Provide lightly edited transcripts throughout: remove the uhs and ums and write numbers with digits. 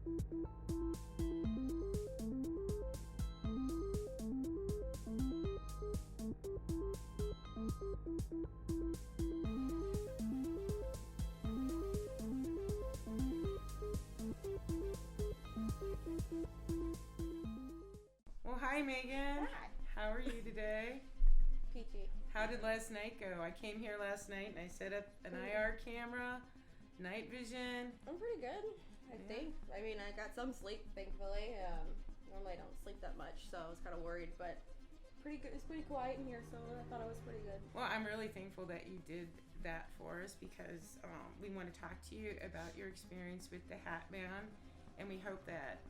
Well, hi, Megan. Hi. How are you today? Peachy. How did last night go? I came here last night and I set up an IR camera, night vision. I'm pretty good, I think. I mean, I got some sleep, thankfully. Normally I don't sleep that much, so I was kind of worried, but pretty good. It's pretty quiet in here, so I thought it was pretty good. Well, I'm really thankful that you did that for us because we want to talk to you about your experience with the Hat Man, and we hope that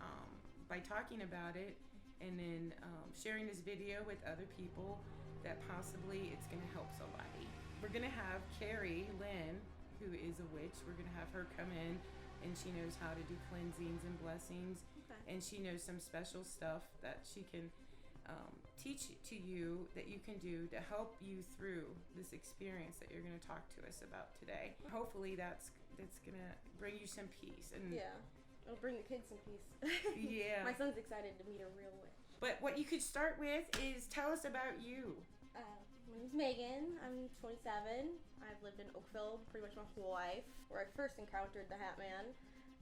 by talking about it and then sharing this video with other people, that possibly it's going to help somebody. We're going to have Carrie Lynn, who is a witch. We're going to have her come in, and she knows how to do cleansings and blessings, and she knows some special stuff that she can teach to you that you can do to help you through this experience that you're going to talk to us about today. Hopefully that's going to bring you some peace. And yeah, it'll bring the kids some peace. Yeah. My son's excited to meet a real witch. But what you could start with is tell us about you. My name's Megan. I'm 27. I've lived in Oakville pretty much my whole life, where I first encountered the Hat Man.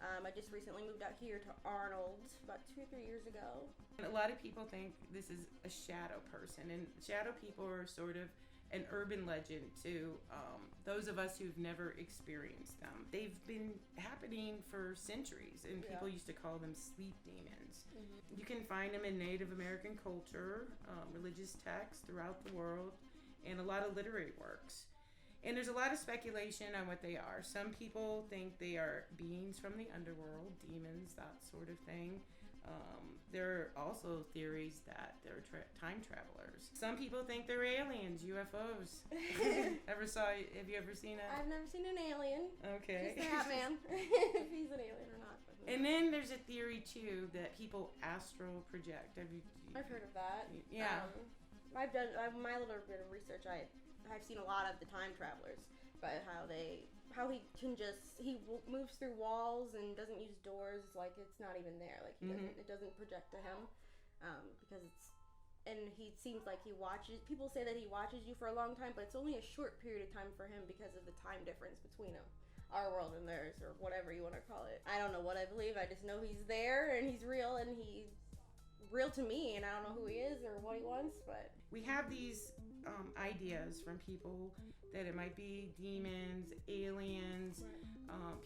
I just recently moved out here to Arnold about 2 or 3 years ago. A lot of people think this is a shadow person, and shadow people are sort of an urban legend to those of us who've never experienced them. They've been happening for centuries, and people used to call them sleep demons. Mm-hmm. You can find them in Native American culture, religious texts throughout the world, and a lot of literary works. And there's a lot of speculation on what they are. Some people think they are beings from the underworld, demons, that sort of thing. There are also theories that they're time travelers. Some people think they're aliens, UFOs. Have you ever seen I've never seen an alien. Okay. Just the Hat Man, if he's an alien or not. And then there's a theory too that people astral project. I've heard of that. Yeah. I've done my little bit of research. I've seen a lot of the time travelers, but how he can he moves through walls and doesn't use doors, like it's not even there, like it doesn't project to him, because he seems like he watches. People say that he watches you for a long time, but it's only a short period of time for him because of the time difference between them. Our world and theirs, or whatever you want to call it. I don't know what I believe. I just know he's there and he's real, and he's real to me, and I don't know who he is or what he wants, but we have these ideas from people that it might be demons, aliens,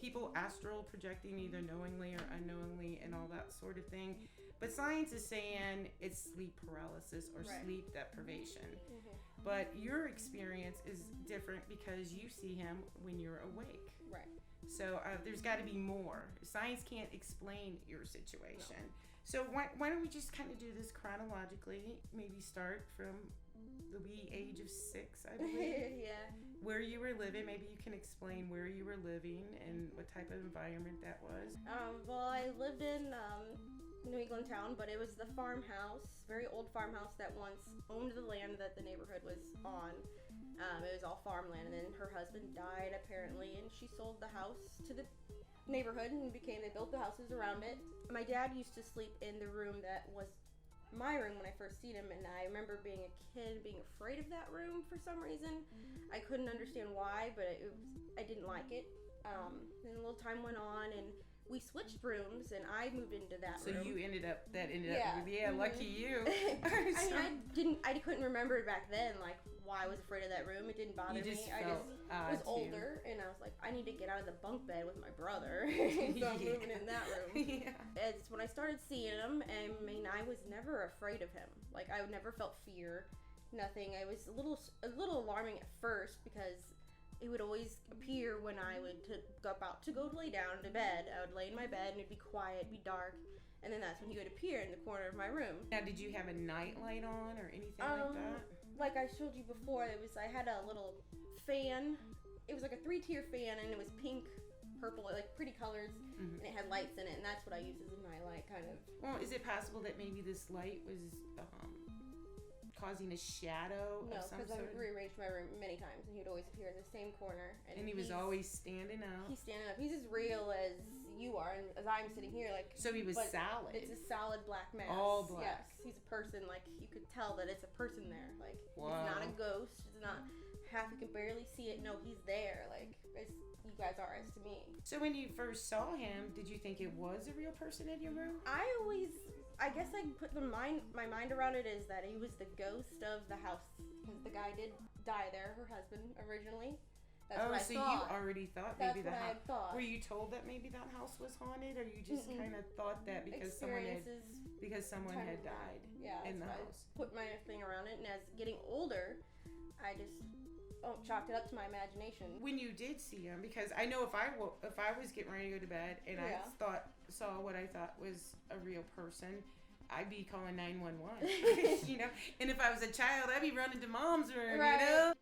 people astral projecting either knowingly or unknowingly, and all that sort of thing. But science is saying it's sleep paralysis or sleep deprivation. Mm-hmm. But your experience is different because you see him when you're awake. Right. So there's got to be more. Science can't explain your situation. No. So why don't we just kind of do this chronologically? Maybe start from the wee age of 6, I believe. Yeah. Where you were living. Maybe you can explain where you were living and what type of environment that was. Well, I lived in New England town, but it was the farmhouse, very old farmhouse that once owned the land that the neighborhood was on. It was all farmland, and then her husband died apparently, and she sold the house to the neighborhood and they built the houses around it. My dad used to sleep in the room that was my room when I first seen him, and I remember being a kid being afraid of that room for some reason. I couldn't understand why, but I didn't like it. And a little time went on, and we switched rooms, and I moved into that room. So you ended up lucky you. I couldn't remember back then, like, why I was afraid of that room. It didn't bother me. I was older, and I was like, I need to get out of the bunk bed with my brother. So I'm moving in that room. Yeah. It's when I started seeing him, I mean, I was never afraid of him. Like, I never felt fear, nothing. I was a little alarming at first because it would always appear when I would about to go lay down to bed. I would lay in my bed and it'd be quiet, be dark, and then that's when he would appear in the corner of my room. Now, did you have a night light on or anything like that? Like I showed you before, I had a little fan. It was like a 3-tier fan, and it was pink, purple, like pretty colors, and it had lights in it, and that's what I used as a night light, kind of. Well, is it possible that maybe this light was causing a shadow of some sort? No, because I rearranged my room many times, and he'd always appear in the same corner. And he was always standing up. He's standing up. He's as real as you are, and as I'm sitting here, like. So he was but solid. It's a solid black mass. All black. Yes, he's a person. Like you could tell that it's a person there. Like Wow. it's not a ghost. It's not half. You can barely see it. No, he's there. Like it's, you guys are as to me. So when you first saw him, did you think it was a real person in your room? I guess I put my mind around it is that he was the ghost of the house because the guy did die there, her husband originally. That's what I so thought. you already thought maybe That's what I thought. Were you told that maybe that house was haunted, or you just kind of thought that because someone had died in the house? I put my thing around it, and as getting older, I just chalked it up to my imagination. When you did see him, because I know if I was getting ready to go to bed and I saw what I thought was a real person, I'd be calling 911. You know, and if I was a child, I'd be running to mom's room. Right. You know.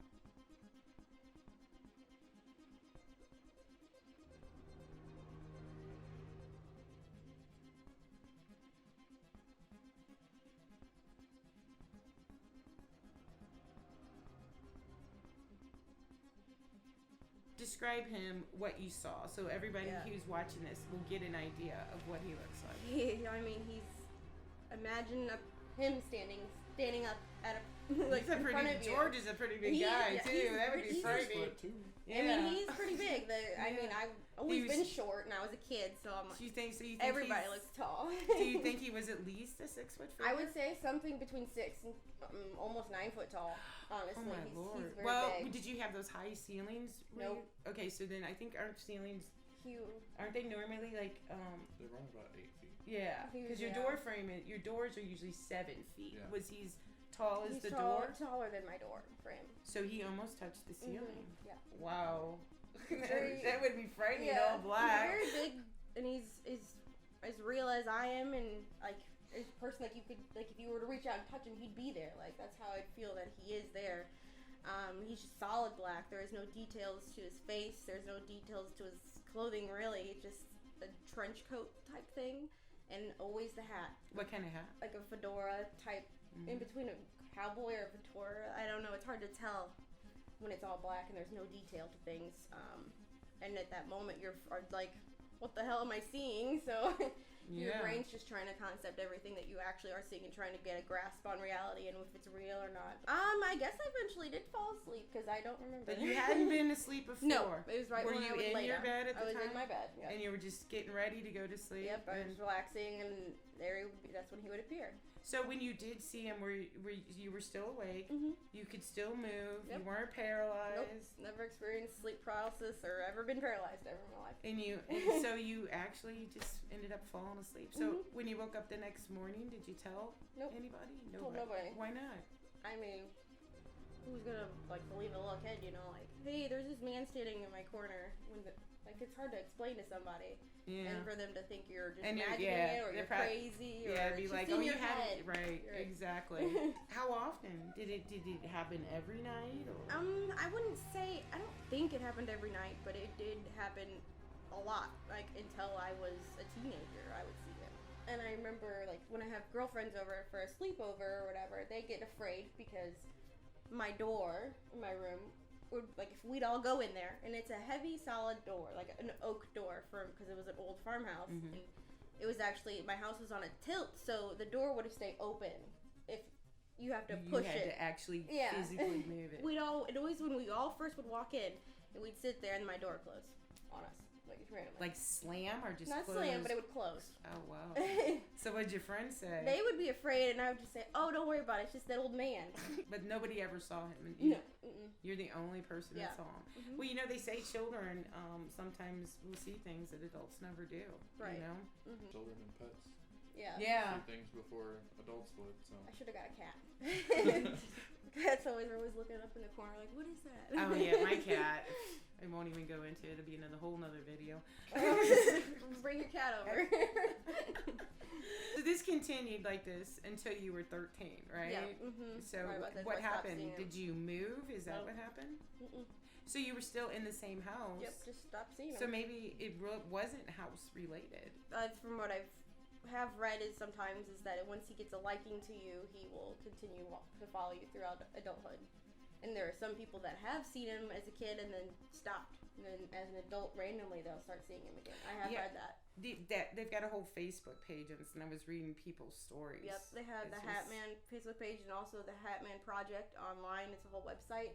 Describe him, what you saw, so everybody who's watching this will get an idea of what he looks like. Imagine him standing up at George is a pretty big guy too. That would be frightening. Yeah. I mean, he's pretty big. I've always been short, and I was a kid, so I'm like. Do you think everybody looks tall? Do you think he was at least a 6 foot figure? I would say something between 6 and almost 9 foot tall. Honestly, oh my Lord. He's very big. Did you have those high ceilings? Nope. Okay, so then I think aren't ceilings? Aren't they normally like? They run about 8 feet. Yeah, because your door frame, your doors are usually 7 feet. Yeah. Was he's tall as the door? Taller than my door frame. So he almost touched the ceiling. Yeah. Wow. That would be frightening. All black. He's very big, and he's as real as I am, and like a person like you could like if you were to reach out and touch him, he'd be there. Like that's how I'd feel that he is there. He's just solid black. There is no details to his face. There's no details to his clothing really. Just a trench coat type thing, and always the hat. What kind of hat? Like a fedora type, in between a cowboy or a fedora. I don't know. It's hard to tell when it's all black and there's no detail to things. And at that moment, you're like, what the hell am I seeing? So your brain's just trying to concept everything that you actually are seeing and trying to get a grasp on reality and if it's real or not. I guess I eventually did fall asleep because I don't remember. But you hadn't been asleep before. No, it was right when I was in your bed at the time? I was in my bed, yeah. And you were just getting ready to go to sleep? Yep, I was relaxing, and that's when he would appear. So when you did see him, you were still awake? Mm-hmm. You could still move? Yep. You weren't paralyzed? Nope, never experienced sleep paralysis or ever been paralyzed ever in my life. And so you actually just ended up falling asleep. So when you woke up the next morning, did you tell anybody? Told nobody. Why not? I mean, who's gonna believe a little kid? Like, hey, there's this man standing in my corner. It's hard to explain to somebody, and for them to think you're just imagining it or you're crazy or it'd be like, in you your had head. it right, exactly. How often did it happen every night? Or? I wouldn't say. I don't think it happened every night, but it did happen a lot. Until I was a teenager, I would see him. And I remember when I have girlfriends over for a sleepover or whatever, they get afraid because my door in my room would if we'd all go in there, and it's a heavy solid door, like an oak door because it was an old farmhouse, and it was actually my house was on a tilt, so the door would have stayed open if you have to push it. You had to actually physically move it. It always when we all first would walk in, and we'd sit there and my door closed on us. Randomly. Like slam or just not close? Slam, but it would close. Oh wow! So what'd your friends say? They would be afraid, and I would just say, "Oh, don't worry about it. It's just that old man." But nobody ever saw him. No. You're the only person that saw him. Mm-hmm. Well, they say children sometimes will see things that adults never do. Right. You know. Mm-hmm. Children and pets. Yeah. See things before adults would. So I should have got a cat. Cats always looking up in the corner like, what is that? Oh yeah, my cat. I won't even go into it. It'll be another whole nother video. Bring your cat over. So this continued like this until you were 13, right? Yeah. Mm-hmm. So what happened? Did you move? Is that what happened? Mm-mm. So you were still in the same house? Yep, just stopped seeing him. So maybe it wasn't house related. From what have read is that once he gets a liking to you, he will continue to follow you throughout adulthood. And there are some people that have seen him as a kid and then stopped. And then as an adult, randomly, they'll start seeing him again. I have read that. they've got a whole Facebook page, and I was reading people's stories. Yep, they have the Hatman Facebook page and also the Hatman Project online. It's a whole website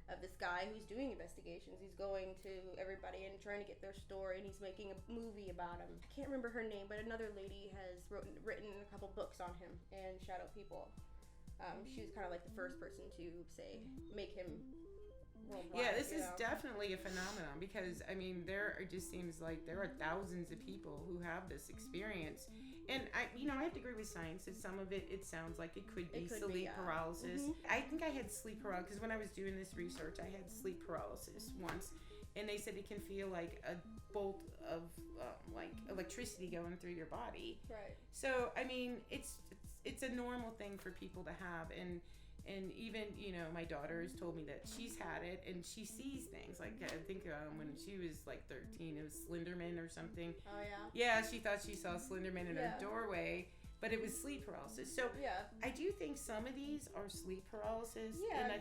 of this guy who's doing investigations. He's going to everybody and trying to get their story, and he's making a movie about him. I can't remember her name, but another lady has written a couple books on him and Shadow People. She was kind of like the first person to make him worldwide. Yeah, this is definitely a phenomenon because, I mean, just seems like there are thousands of people who have this experience. And I have to agree with science that some of it sounds like it could be sleep paralysis. Mm-hmm. I think I had sleep paralysis because when I was doing this research, I had sleep paralysis once. And they said it can feel like a bolt of like electricity going through your body. Right. So, I mean, it's a normal thing for people to have. And even, my daughter has told me that she's had it and she sees things. Like, I think when she was like 13, it was Slenderman or something. Oh, yeah? Yeah, she thought she saw Slenderman in her doorway, but it was sleep paralysis. So, I do think some of these are sleep paralysis. Yeah, and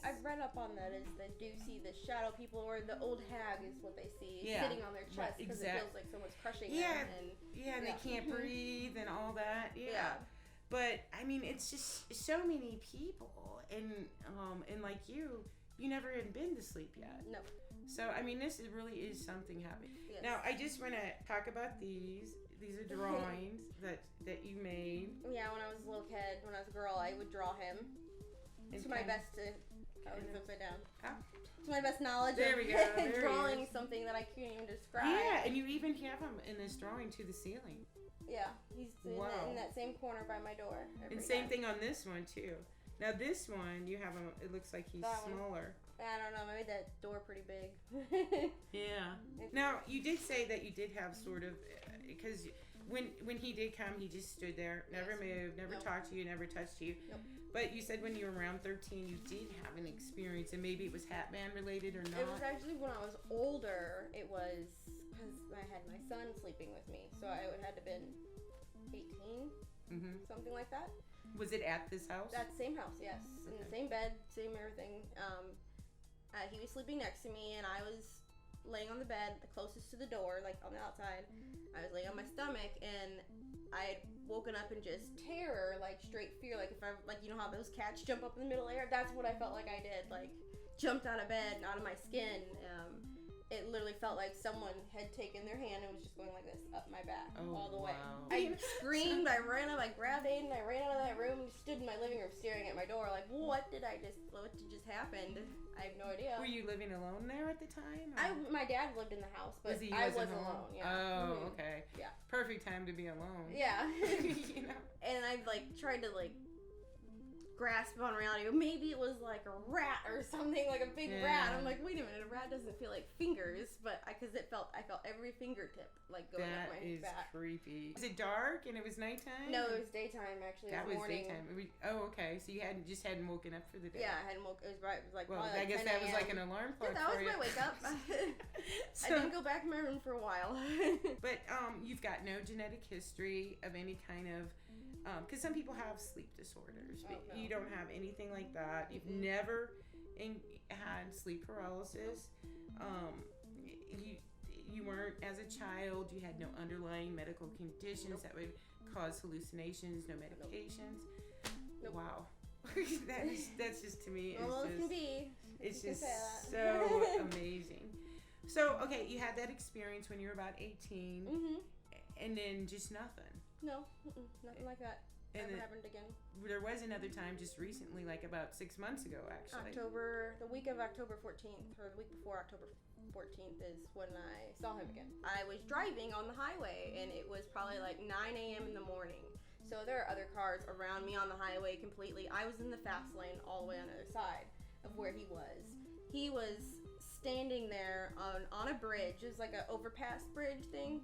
I've read up on that, is they do see the shadow people, or the old hag is what they see, sitting on their chest because it feels like someone's crushing them. And they can't breathe and all that. Yeah. But I mean, it's just so many people, and like you never had been to sleep yet. No. So I mean, this really is something happening. Yes. Now, I just want to talk about these. These are drawings that you made. Yeah, when I was a little kid, when I was a girl, I would draw him. To my best. I was upside down. Oh. To my best knowledge. There we go. Drawing something that I can't even describe. Yeah, and you even have him in this drawing to the ceiling. Yeah, he's in that same corner by my door. And same thing on this one too. Now this one, you have him. It looks like he's smaller. I don't know. I made that door pretty big. Yeah. Now you did say that you did have sort of, because when he did come, he just stood there, never moved, never talked to you, never touched you. Nope. But you said when you were around 13, you did have an experience, and maybe it was Hatman related or not. It was actually when I was older. It was because I had my son sleeping with me, so I would have to been 18, something like that. Was it at this house? At the same house, yes. In the same bed, same everything. He was sleeping next to me, and I was laying on the bed, the closest to the door, like on the outside. I was laying on my stomach, and I had woken up in just terror, like straight fear. Like if I, like, you know how those cats jump up in the middle of the air? That's what I felt like I did. Like jumped out of bed and out of my skin. It literally felt like someone had taken their hand and was just going like this up my back all the way. I screamed, I ran up, I grabbed Aiden, I ran out of that room, stood in my living room staring at my door like, what just happened? I have no idea. Were you living alone there at the time? My dad lived in the house, but I was alone. Yeah. Oh, okay. Yeah. Perfect time to be alone. Yeah. You know? And I tried to grasp on reality. Maybe it was like a rat or something, like a big rat. I'm like, wait a minute, a rat doesn't feel like fingers, but I felt every fingertip like going up my back. That is creepy. Was it dark and it was nighttime? No, it was daytime actually. That was morning. Daytime. Okay. So you hadn't woken up for the day. Yeah, I hadn't woken. It was like well, probably I guess that was like an alarm clock. Yeah, that was my wake up. I didn't go back in my room for a while. But you've got no genetic history of any kind of. Because some people have sleep disorders, but you don't have anything like that. You've never had sleep paralysis. You weren't, as a child, you had no underlying medical conditions that would cause hallucinations, no medications. Nope. Wow. that's just, to me, it's just so amazing. So, okay, you had that experience when you were about 18, and then just nothing. No, nothing like that. Never happened again. There was another time just recently, like about 6 months ago, actually. The week of October 14th, or the week before October 14th is when I saw him again. I was driving on the highway, and it was probably like 9 a.m. in the morning. So there are other cars around me on the highway completely. I was in the fast lane all the way on the other side of where he was. He was standing there on a bridge. It was like an overpass bridge thing,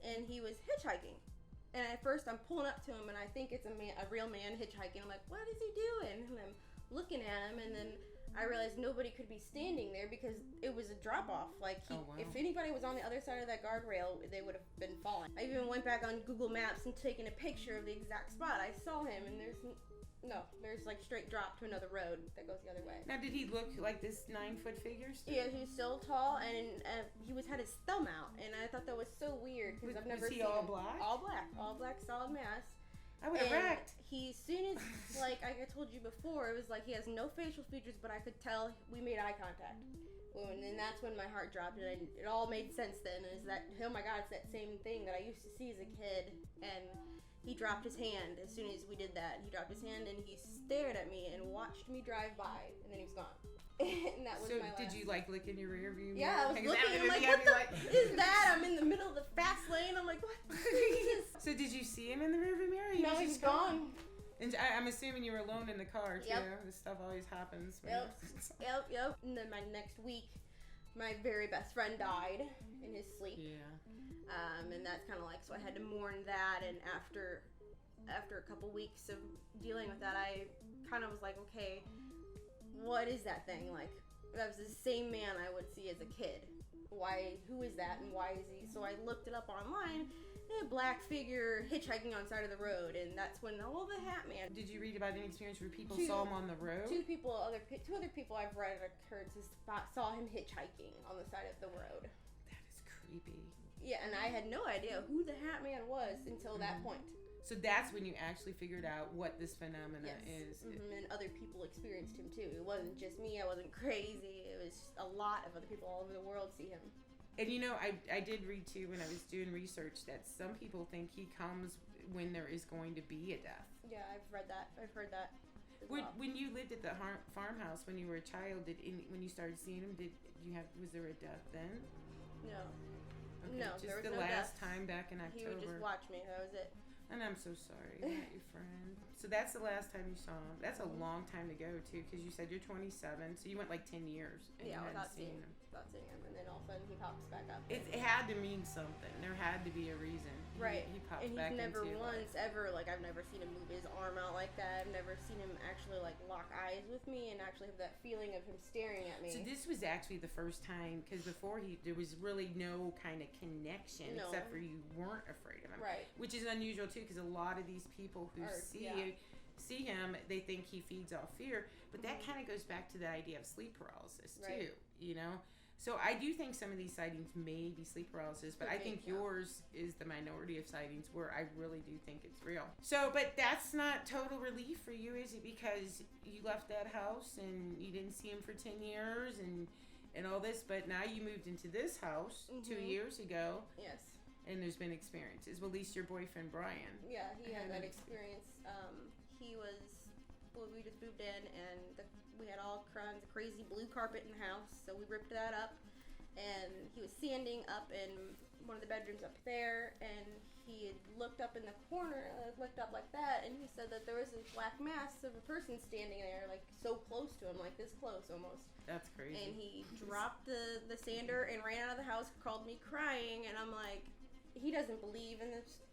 and he was hitchhiking. And at first, I'm pulling up to him, and I think it's a real man hitchhiking. I'm like, what is he doing? And I'm looking at him, and then I realized nobody could be standing there because it was a drop off. Like, if anybody was on the other side of that guardrail, they would have been falling. I even went back on Google Maps and taken a picture of the exact spot. I saw him, and there's like straight drop to another road that goes the other way. Now, did he look like this 9-foot figure still? Yeah, he was still tall, and he had his thumb out, and I thought that was so weird because I've never seen him. Was he all black? All black, solid mass. I would have wrecked. He, as soon as, like I told you before, it was like he has no facial features, but I could tell we made eye contact. And that's when my heart dropped, and it all made sense then. Is that, oh my God, it's that same thing that I used to see as a kid, and he dropped his hand as soon as we did that. He dropped his hand, and he stared at me and watched me drive by, and then he was gone. And that was my last. Did you like look in your rear view mirror? Yeah, I was looking. I'm like, what the is that? I'm in the middle of the fast lane. I'm like, what is this? So did you see him in the rear view mirror? No, he's gone. And I'm assuming you were alone in the car too. Yep. This stuff always happens. Yep. And then my next week, my very best friend died in his sleep. Yeah. And that's kind of like, so I had to mourn that. And after a couple weeks of dealing with that, I kind of was like, okay, what is that thing? Like, that was the same man I would see as a kid. Who is that, and why is he? So I looked it up online. A black figure hitchhiking on the side of the road, and that's when the Hat Man. Did you read about any experience where people saw him on the road? Two other people I've read occurrences saw him hitchhiking on the side of the road. That is creepy. Yeah, and I had no idea who the Hat Man was until that point. So that's when you actually figured out what this phenomena is. And other people experienced him too. It wasn't just me. I wasn't crazy. It was a lot of other people all over the world see him. And I did read too when I was doing research that some people think he comes when there is going to be a death. Yeah, I've read that. I've heard that. When you lived at the farmhouse when you were a child, when you started seeing him, was there a death then? No. Okay, No, just there was the no last death. time back in October. He would just watch me. That was it. And I'm so sorry, not your friend. So that's the last time you saw him. That's a long time to go too, because you said you're 27, so you went like 10 years. And you hadn't without seen seeing him. Without seeing him, and then all of a sudden he pops back up. It had to mean something. There had to be a reason. Right. He popped and back he's never into once ever, like, I've never seen him move his arm out like that. I've never seen him actually, like, lock eyes with me and actually have that feeling of him staring at me. So this was actually the first time, because before there was really no kind of connection, except for you weren't afraid of him. Right. Which is unusual too, because a lot of these people who see him, they think he feeds off fear, but that kind of goes back to the idea of sleep paralysis too, So I do think some of these sightings may be sleep paralysis, but I think yours is the minority of sightings where I really do think it's real. So, but that's not total relief for you, is it? Because you left that house and you didn't see him for 10 years and all this, but now you moved into this house 2 years ago. Yes. And there's been experiences. Well, at least your boyfriend, Brian. Yeah, he had that experience. We just moved in, and we had all kinds of crazy blue carpet in the house, so we ripped that up. And he was standing up in one of the bedrooms up there, and he had looked up in the corner, looked up like that, and he said that there was this black mass of a person standing there, like so close to him, like this close almost. That's crazy. And he dropped the sander and ran out of the house, called me crying, and I'm like, he doesn't believe in this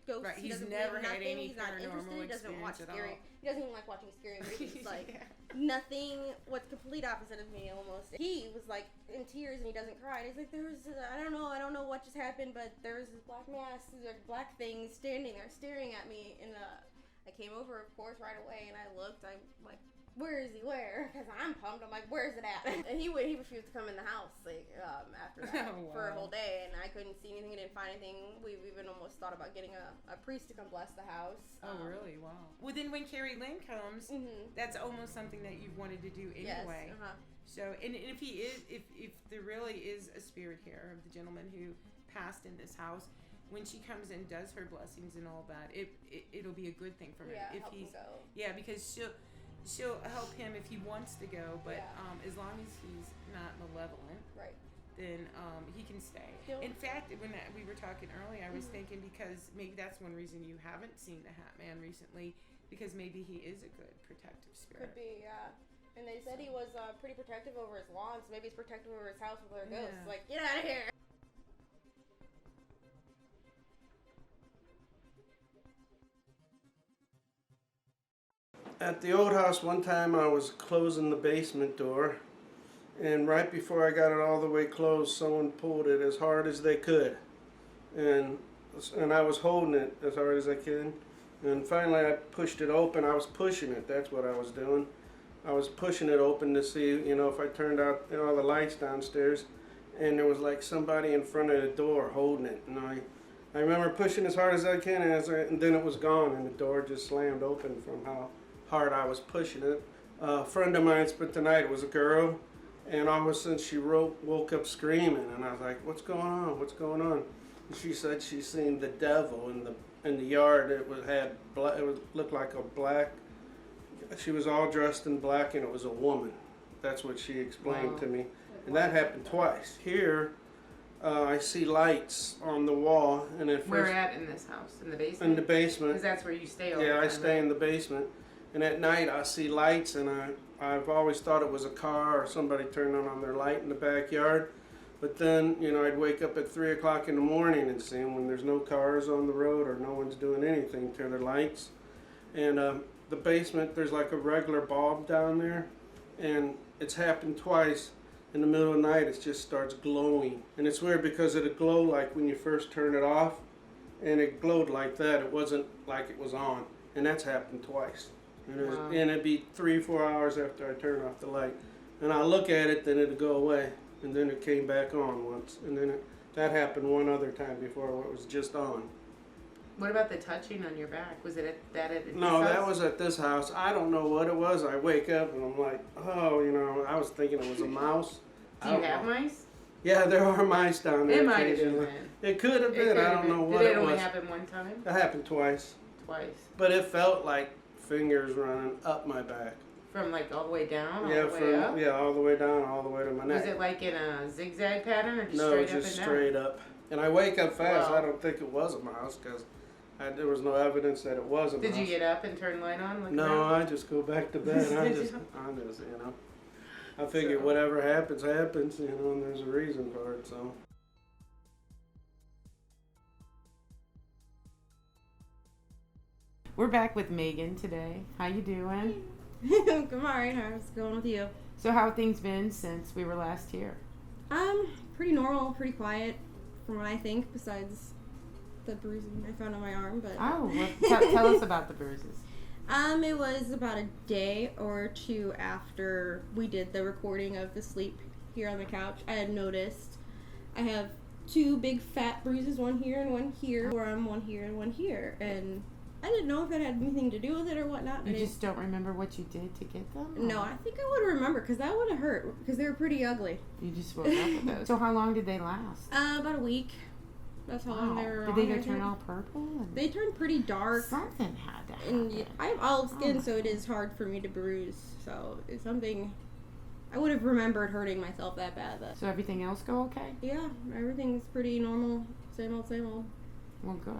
ghosts. Right, he's never had any he's not paranormal interested. He doesn't watch scary. He doesn't even like watching scary movies. Like nothing. What's complete opposite of me almost. He was like in tears and he doesn't cry. And he's like, I don't know what just happened, but there was this black mass, black thing standing there staring at me. And I came over, of course, right away, and I looked. I'm like, where is he? Where? Because I'm pumped. I'm like, where's it at? And he refused to come in the house after that for a whole day, and I couldn't see anything. I didn't find anything. We've even almost thought about getting a priest to come bless the house. Oh, really? Wow. Well, then when Carrie Lynn comes, that's almost something that you've wanted to do anyway. Yes. So, and if he is, if there really is a spirit here of the gentleman who passed in this house, when she comes and does her blessings and all that, it'll be a good thing for him. Yeah, if help him go. Yeah, because she'll help him if he wants to go, but as long as he's not malevolent, right, then he can stay. In fact, when we were talking earlier, I was thinking because maybe that's one reason you haven't seen the Hat Man recently, because maybe he is a good protective spirit. Could be, yeah. And they said he was pretty protective over his lawn, so maybe he's protective over his house with other ghosts. Like, get out of here! At the old house, one time I was closing the basement door, and right before I got it all the way closed, someone pulled it as hard as they could, and I was holding it as hard as I could, and finally I pushed it open. I was pushing it. That's what I was doing. I was pushing it open to see, if I turned out all the lights downstairs, and there was like somebody in front of the door holding it, and I remember pushing as hard as I can, and then it was gone, and the door just slammed open from how hard I was pushing it. A friend of mine spent the night. It was a girl, and all of a sudden she woke up screaming, and I was like, "What's going on? What's going on?" And she said she seen the devil in the yard. It looked like a black. She was all dressed in black, and it was a woman. That's what she explained to me, and that happened twice. Here, I see lights on the wall, and at first. Where at in this house? In the basement? In the basement. Because that's where you stay all Yeah, the time, I stay in the basement, and at night I see lights, and I've always thought it was a car or somebody turning on their light in the backyard. But then, I'd wake up at 3 o'clock in the morning and see them when there's no cars on the road or no one's doing anything, turn their lights. And the basement, there's like a regular bulb down there, and it's happened twice. In the middle of the night, it just starts glowing. And it's weird because it'd glow like when you first turn it off, and it glowed like that. It wasn't like it was on. And that's happened twice. And it'd be 3-4 hours after I turn off the light. And I'll look at it, then it'd go away. And then it came back on once. And then that happened one other time before where it was just on. What about the touching on your back? Was it at this No, house? that was at this house. I don't know what it was. I wake up and I'm like, oh, I was thinking it was a mouse. Do you have mice? Yeah, there are mice down there. It might have been occasionally. then. It could have been. I don't know what Did it it only was. happen one time? It happened twice. Twice. But it felt like fingers running up my back. From like all the way down, all Yeah, the way up? yeah, all the way down, all the way to my neck. Was it like in a zigzag pattern or just No, straight up just and straight up. And I wake up fast. Wow. I don't think it was a mouse because there was no evidence that it was a mouse. Did you get up and turn the light on? Look No, around? I just go back to bed. I just, I figure whatever happens, happens, and there's a reason for it, so. We're back with Megan today. How you doing? Come on, how's it going with you? So how have things been since we were last here? Pretty normal, pretty quiet, from what I think, besides the bruising I found on my arm, but... Oh, well, tell us about the bruises. It was about a day or two after we did the recording of the sleep here on the couch. I had noticed I have 2 big fat bruises, one here and one here, or I'm one here and one here, and I didn't know if it had anything to do with it or whatnot. You just don't remember what you did to get them? No, I think I would remember because that would have hurt because they were pretty ugly. You just woke up with those. So how long did they last? About a week. That's how long they were on. Did they turn all purple? They turned pretty dark. Something had to happen. And I have olive skin, so it is hard for me to bruise. So it's something I would have remembered hurting myself that bad. But So everything else go okay? yeah, everything's pretty normal. Same old, same old. Well, good.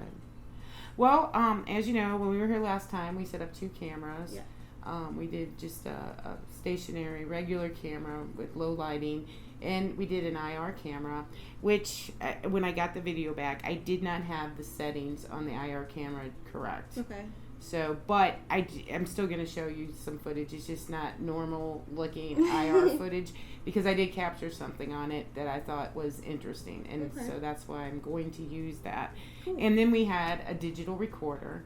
Well, as you know, when we were here last time, we set up 2 cameras. Yeah. We did just a stationary, regular camera with low lighting, and we did an IR camera, which when I got the video back, I did not have the settings on the IR camera correct. Okay. So, but I'm still going to show you some footage. It's just not normal looking IR footage because I did capture something on it that I thought was interesting. And so that's why I'm going to use that. Cool. And then we had a digital recorder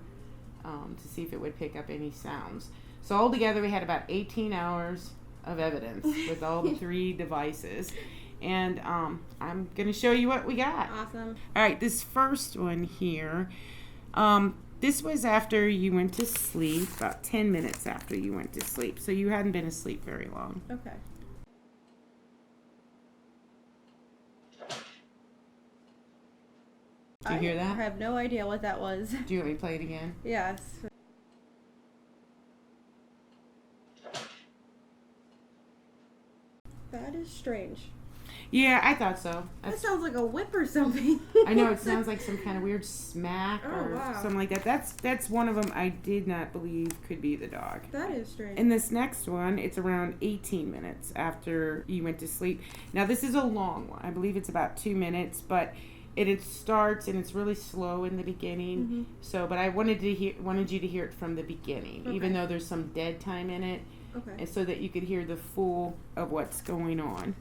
to see if it would pick up any sounds. So altogether we had about 18 hours of evidence with all the 3 devices. And I'm going to show you what we got. Awesome. All right, this first one here. This was after you went to sleep, about 10 minutes after you went to sleep. So you hadn't been asleep very long. Okay. Do you hear that? I have no idea what that was. Do you want me to play it again? Yes. That is strange. Yeah, I thought so. That sounds like a whip or something. I know, it sounds like some kind of weird smack or something like that. That's one of them I did not believe could be the dog. That is strange. And this next one, it's around 18 minutes after you went to sleep. Now, this is a long one. I believe it's about 2 minutes, but It starts and it's really slow in the beginning. So, but I wanted you to hear it from the beginning, even though there's some dead time in it, and so that you could hear the full of what's going on.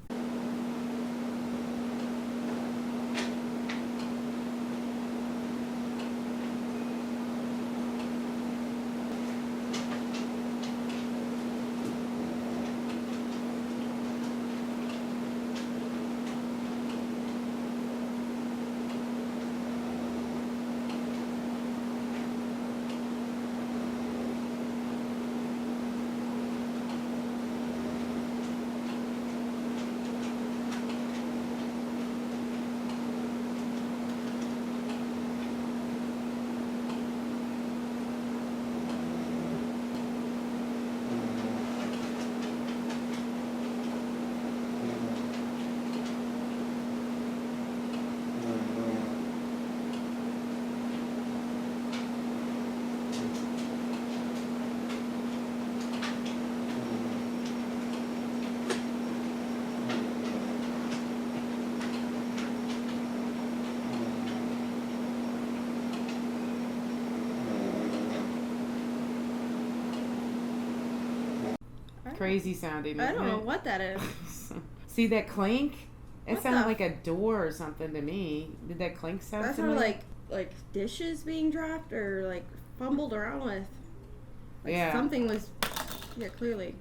Crazy sounding. I don't know what that is. See that clink? It What sounded the- like a door or something to me. Did that clink sound That similar? sounded like dishes being dropped or like fumbled around with. Like Yeah. something was. Yeah, clearly.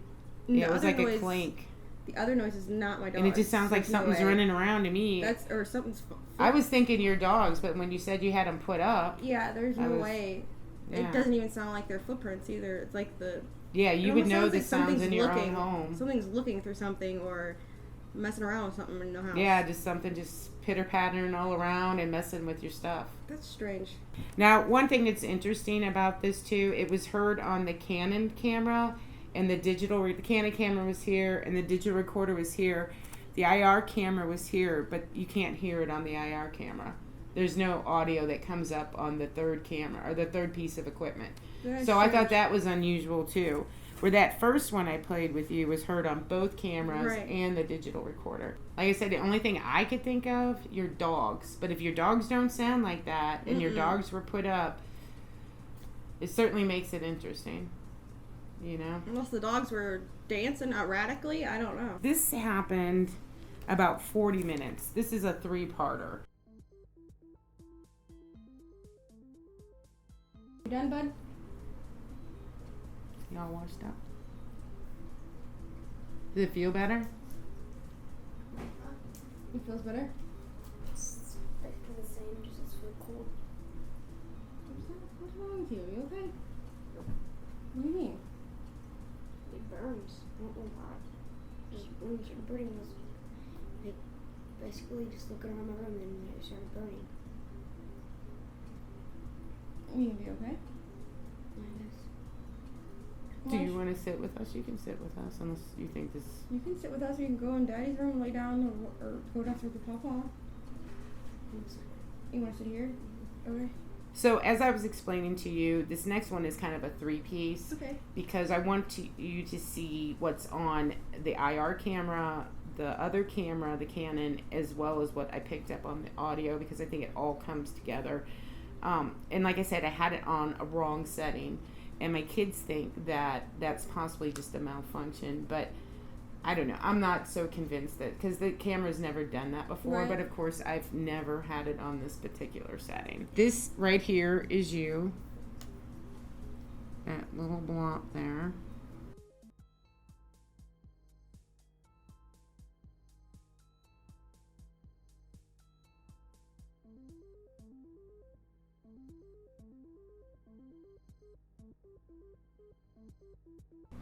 Yeah, The it was other like a noise- clink. The other noise is not my dog. And it just sounds like There's no something's way. running around to me. That's or something's. I was thinking your dogs, but when you said you had them put up, Yeah, there's I no was- way. yeah. It doesn't even sound like their footprints either. It's like the. Yeah, it you would almost know sounds the like sounds something's in your looking, own home. Something's looking through something or messing around with something in the house. Yeah, just something just pitter-pattering all around and messing with your stuff. That's strange. Now, one thing that's interesting about this too, it was heard on the Canon camera, and the Canon camera was here, and the digital recorder was here. The IR camera was here, but you can't hear it on the IR camera. There's no audio that comes up on the third camera or the third piece of equipment. That's So I strange. thought that was unusual too. Where that first one I played with you was heard on both cameras Right. and the digital recorder. Like I said, the only thing I could think of, your dogs. But if your dogs don't sound like that and your dogs were put up, it certainly makes it interesting. You know? Unless the dogs were dancing erratically, I don't know. This happened about 40 minutes. This is a 3-parter. You done, bud? Y'all washed up? Does it feel better? It feels better. It's basically the same, just it's feel cold. What's wrong with you? Are you okay? What do you mean? It burns. I don't know why. Just when it started burning, was like basically just looking around my room and it started burning. You gonna be okay? I guess. Do you want to sit with us? You can sit with us unless you think this... You can sit with us or you can go in Daddy's room and lay down or go downstairs with Papa. You want to sit here? Okay. So as I was explaining to you, this next one is kind of a 3-piece Okay. because I want you to see what's on the IR camera, the other camera, the Canon, as well as what I picked up on the audio because I think it all comes together. And like I said, I had it on a wrong setting. And my kids think that that's possibly just a malfunction, but I don't know. I'm not so convinced that because the camera's never done that before. Right. But of course, I've never had it on this particular setting. This right here is you. That little blob there.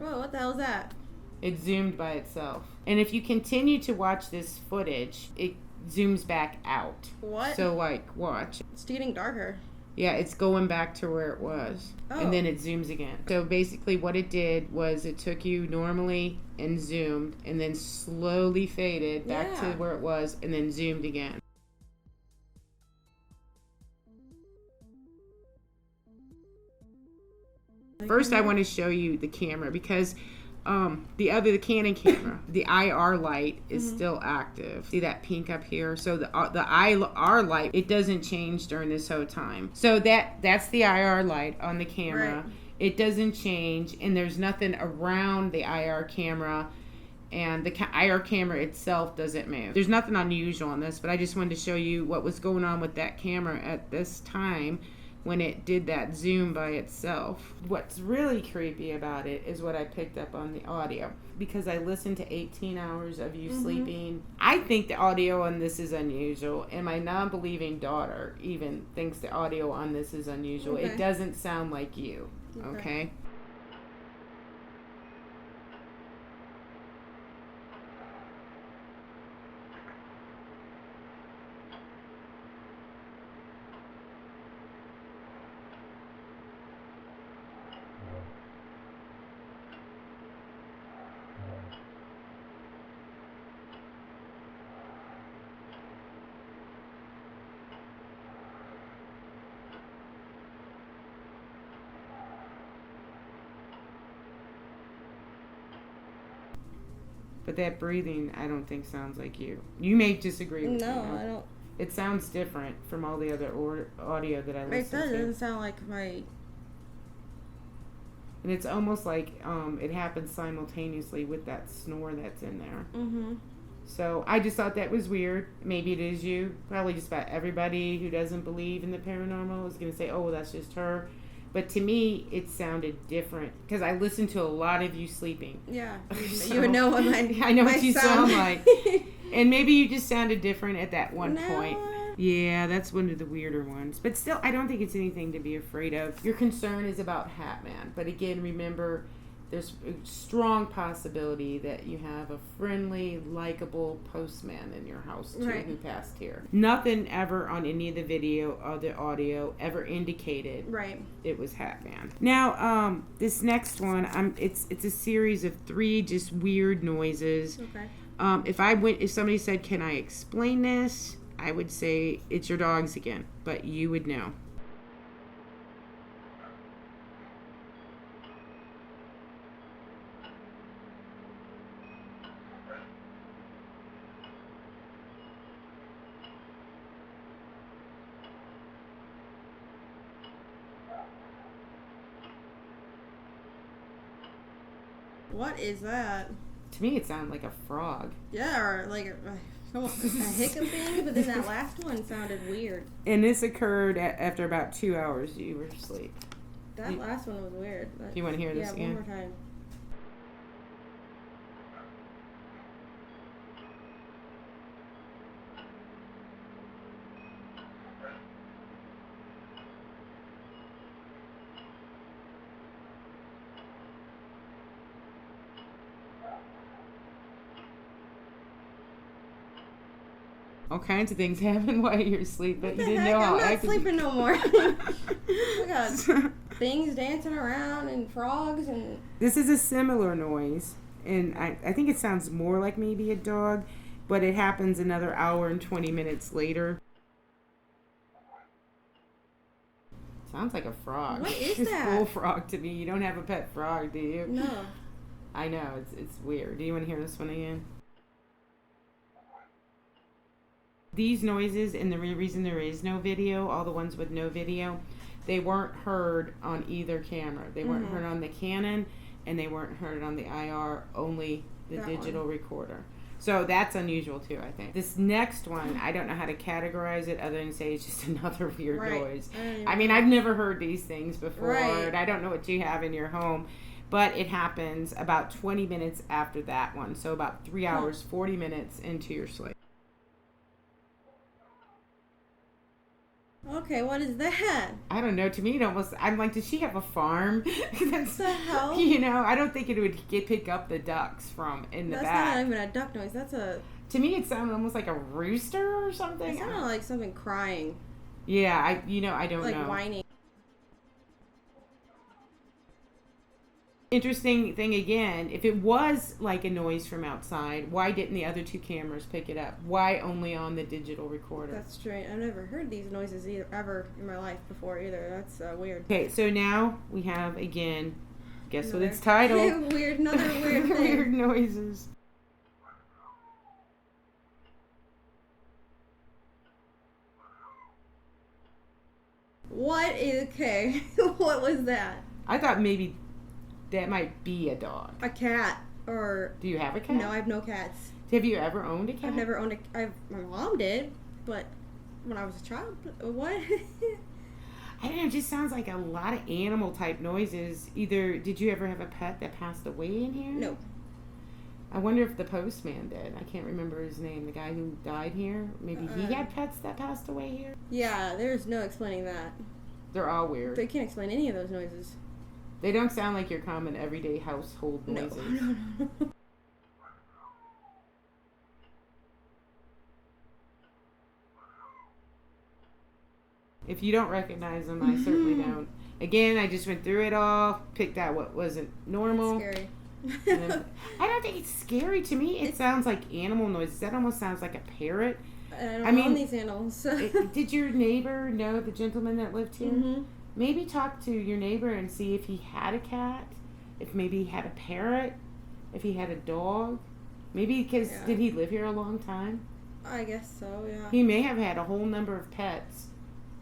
Oh, what the hell is that? It zoomed by itself. And if you continue to watch this footage, it zooms back out. What? So like, watch. It's getting darker. Yeah, it's going back to where it was. Oh. And then it zooms again. So basically what it did was it took you normally and zoomed and then slowly faded back to Yeah. where it was and then zoomed again. First, I want to show you the camera because the Canon camera, the IR light is still active. See that pink up here? So the IR light, it doesn't change during this whole time. So that's the IR light on the camera. Right. It doesn't change, and there's nothing around the IR camera, and the IR camera itself doesn't move. There's nothing unusual on this, but I just wanted to show you what was going on with that camera at this time when it did that zoom by itself. What's really creepy about it is what I picked up on the audio. Because I listened to 18 hours of you sleeping, I think the audio on this is unusual, and my non-believing daughter even thinks the audio on this is unusual. Okay. It doesn't sound like you, okay? But that breathing, I don't think sounds like you. You may disagree with me. No, I don't. It sounds different from all the other audio that I It listen to. doesn't sound like my. And it's almost like it happens simultaneously with that snore that's in there. Mm-hmm. So I just thought that was weird. Maybe it is you. Probably just about everybody who doesn't believe in the paranormal is going to say, oh, well, that's just her. But to me, it sounded different because I listened to a lot of you sleeping. Yeah. So, You would know what I know what you sound like. And maybe you just sounded different at that one No. point. Yeah, that's one of the weirder ones. But still, I don't think it's anything to be afraid of. Your concern is about Hatman. But again, remember, there's a strong possibility that you have a friendly, likable postman in your house, too, Right. who passed here. Nothing ever on any of the video or the audio ever indicated Right. it was Hatman. Now, this next one, it's a series of 3 just weird noises. Okay. If somebody said, "Can I explain this?" I would say it's your dogs again, but you would know. What is that? To me, it sounded like a frog. Yeah, or like a hiccup thing, but then that last one sounded weird. And this occurred after about 2 hours you were asleep. That last one was weird. But You want to hear this yeah, again? one more time. All kinds of things happen while you're asleep, but What you the didn't heck? know how I'm not active- sleeping no more. I got things dancing around and frogs and. This is a similar noise, and I think it sounds more like maybe a dog, but it happens another hour and 20 minutes later. Sounds like a frog. What is It's that? bullfrog to me. You don't have a pet frog, do you? No. I know, it's weird. Do you want to hear this one again? These noises, and the reason there is no video, all the ones with no video, they weren't heard on either camera. They weren't heard on the Canon, and they weren't heard on the IR, only the That digital recorder. So that's unusual too, I think. This next one, I don't know how to categorize it other than say it's just another weird Right. noise. I don't even I mean, know. I've never heard these things before, Right. and I don't know what you have in your home. But it happens about 20 minutes after that one. So about 3 hours, 40 minutes into your sleep. Okay, what is that? I don't know. To me, it almost, I'm like, does she have a farm? That's, What the hell? you know, I don't think it would pick up the ducks from in the That's back. not even a duck noise. That's a. To me, it sounded almost like a rooster or something. It sounded like something crying, Yeah, I don't like know. whining. Interesting thing again, if it was like a noise from outside, why didn't the other 2 cameras pick it up? Why only on the digital recorder? That's strange. I've never heard these noises ever in my life before either. That's weird. Okay, so now we have again Guess what it's titled? Another weird thing. Weird noises. What is okay? What was that? I thought maybe that might be a dog. A cat or? Do you have a cat? No, I have no cats. Have you ever owned a cat? I've never owned a. My mom did, but when I was a child, what? I don't know. It just sounds like a lot of animal type noises. Either did you ever have a pet that passed away in here? No. I wonder if the postman did. I can't remember his name. The guy who died here. Maybe he had pets that passed away here. Yeah, there's no explaining that. They're all weird. They can't explain any of those noises. They don't sound like your common everyday household noises. No. If you don't recognize them, I certainly don't. Again, I just went through it all, picked out what wasn't normal. That's scary. I don't think it's scary to me. It sounds like animal noises. That almost sounds like a parrot. I don't own these animals. Did your neighbor know the gentleman that lived here? Mm-hmm. Maybe talk to your neighbor and see if he had a cat, if maybe he had a parrot, if he had a dog. Maybe because did he live here a long time? I guess so, yeah. He may have had a whole number of pets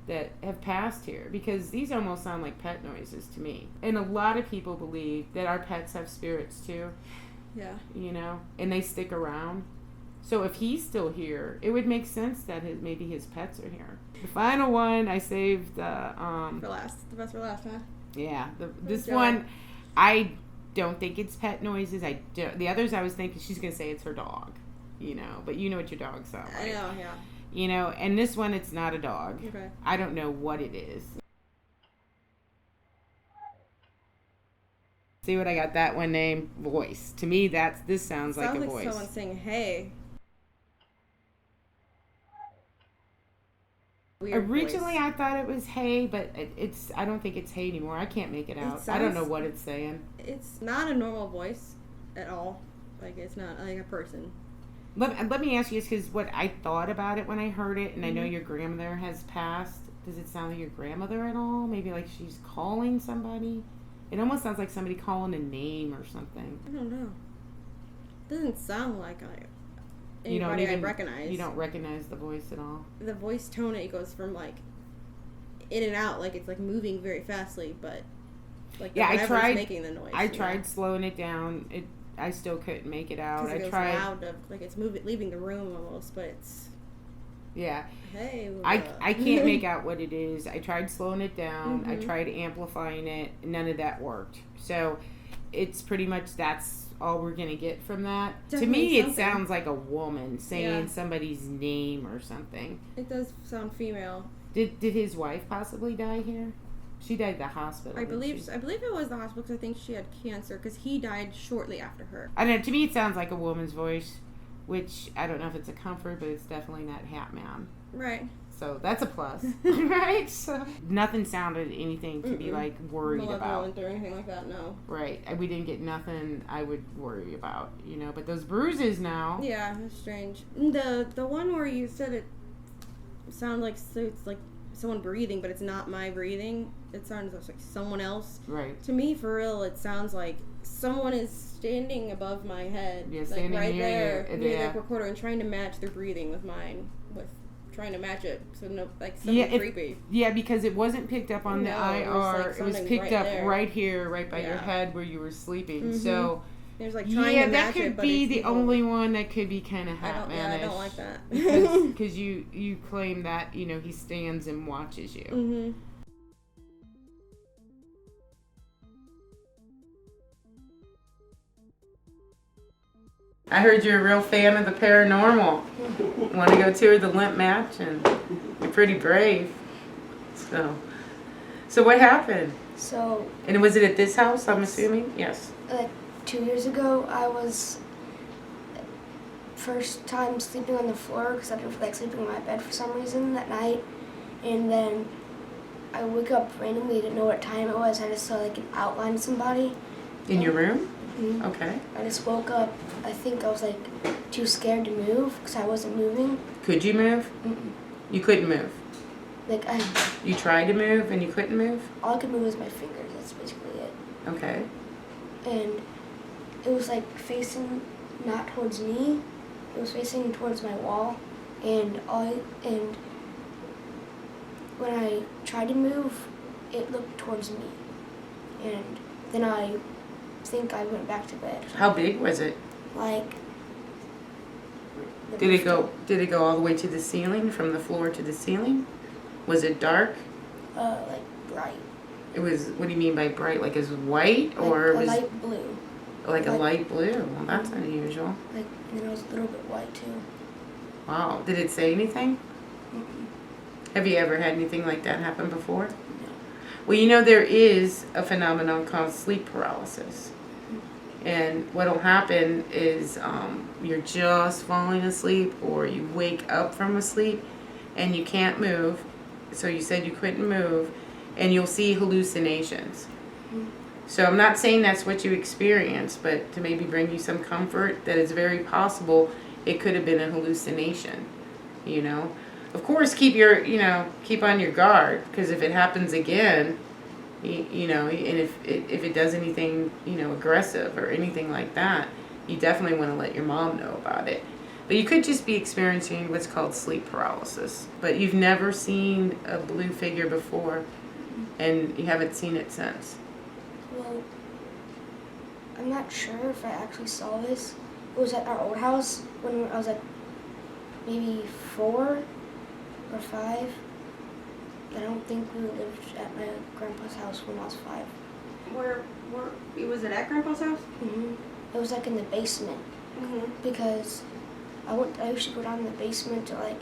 that have passed here, because these almost sound like pet noises to me. And a lot of people believe that our pets have spirits too. Yeah. You know, and they stick around. So if he's still here, it would make sense that maybe his pets are here. The final one I saved for last. The best for last, huh? Yeah, this one I don't think it's pet noises. The others I was thinking she's gonna say it's her dog, you know, but you know what your dog sounds like. I know, yeah. You know, and this one, it's not a dog. Okay. I don't know what it is. See what I got? That one name, voice. To me, this sounds like a voice. Sounds like someone saying, "Hey." Weird Originally, voice. I thought it was hey, but I don't think it's hey anymore. I can't make it out. I don't know what it's saying. It's not a normal voice at all. Like, it's not like a person. Let me ask you this, because what I thought about it when I heard it, and I know your grandmother has passed. Does it sound like your grandmother at all? Maybe like she's calling somebody? It almost sounds like somebody calling a name or something. I don't know. It doesn't sound like anybody I recognize. You don't recognize the voice at all? The voice tone, it goes from like in and out, like it's like moving very fastly, but like I tried making the noise. I tried slowing it down. I still couldn't make it out. I tried loud, like it's leaving the room almost, but it's hey. I can't make out what it is. I tried slowing it down. Mm-hmm. I tried amplifying it. None of that worked. So it's pretty much that's all we're gonna get from that. Definitely to me, something. It sounds like a woman saying somebody's name or something. It does sound female. Did his wife possibly die here? She died at the hospital. I believe it was the hospital, because I think she had cancer, because he died shortly after her. I don't know. To me, it sounds like a woman's voice, which I don't know if it's a comfort, but it's definitely not Hat Man. Right. So that's a plus, right? So nothing sounded anything to be like worried about, or anything like that. No. Right. We didn't get nothing I would worry about, you know. But those bruises now. Yeah, that's strange. The one where you said it sounded like it's like someone breathing, but it's not my breathing. It sounds like someone else. Right. To me, for real, it sounds like someone is standing above my head. Yeah, like standing right near there, near the recorder, and trying to match their breathing with mine. Trying to match it, so no, like something creepy. Yeah, because it wasn't picked up on the IR. It was picked up there. right here, right by your head where you were sleeping. Mm-hmm. So there's like trying to match that could it, but be it's the evil. only one that could be kind of Hat Man-ish. I don't like that. Because you claim that he stands and watches you. Mm-hmm. I heard you're a real fan of the paranormal. Want to go tour the Limp Match, and you're pretty brave. So what happened? So. And was it at this house? I'm assuming. Yes. Like 2 years ago, I was first time sleeping on the floor because I didn't feel like sleeping in my bed for some reason that night, and then I wake up randomly, didn't know what time it was. I just saw like an outline of somebody. In your room? Mm-hmm. Okay. I just woke up. I think I was like too scared to move because I wasn't moving. Could you move? Mm-mm. You couldn't move. Like You tried to move and you couldn't move? all I could move was my fingers. That's basically it. Okay. and it was like facing not towards me, it was facing towards my wall, and when I tried to move, it looked towards me, and then I think I went back to bed. How big was it? Like. Did it go all the way to the ceiling, from the floor to the ceiling? Was it dark? Like bright. It was. What do you mean by bright? Like, is it white or like was light blue? like a light blue? Well, that's unusual. Like, and then it was a little bit white too. Wow. Did it say anything? Mm-mm. Have you ever had anything like that happen before? No. Well, you know, there is a phenomenon called sleep paralysis. And what will happen is you're just falling asleep, or you wake up from a sleep and you can't move. So you said you couldn't move, and you'll see hallucinations. Mm-hmm. So I'm not saying that's what you experienced, but to maybe bring you some comfort that it's very possible it could have been a hallucination, you know. Of course, keep on your guard, because if it happens again, you know, and if it does anything, you know, aggressive or anything like that, you definitely want to let your mom know about it. But you could just be experiencing what's called sleep paralysis. But you've never seen a blue figure before, and you haven't seen it since. Well, I'm not sure if I actually saw this. It was at our old house when I was like maybe 4 or 5. I don't think we lived at my grandpa's house when I was 5. Where was it at Grandpa's house? Mm-hmm. It was like in the basement because I used to go down in the basement to like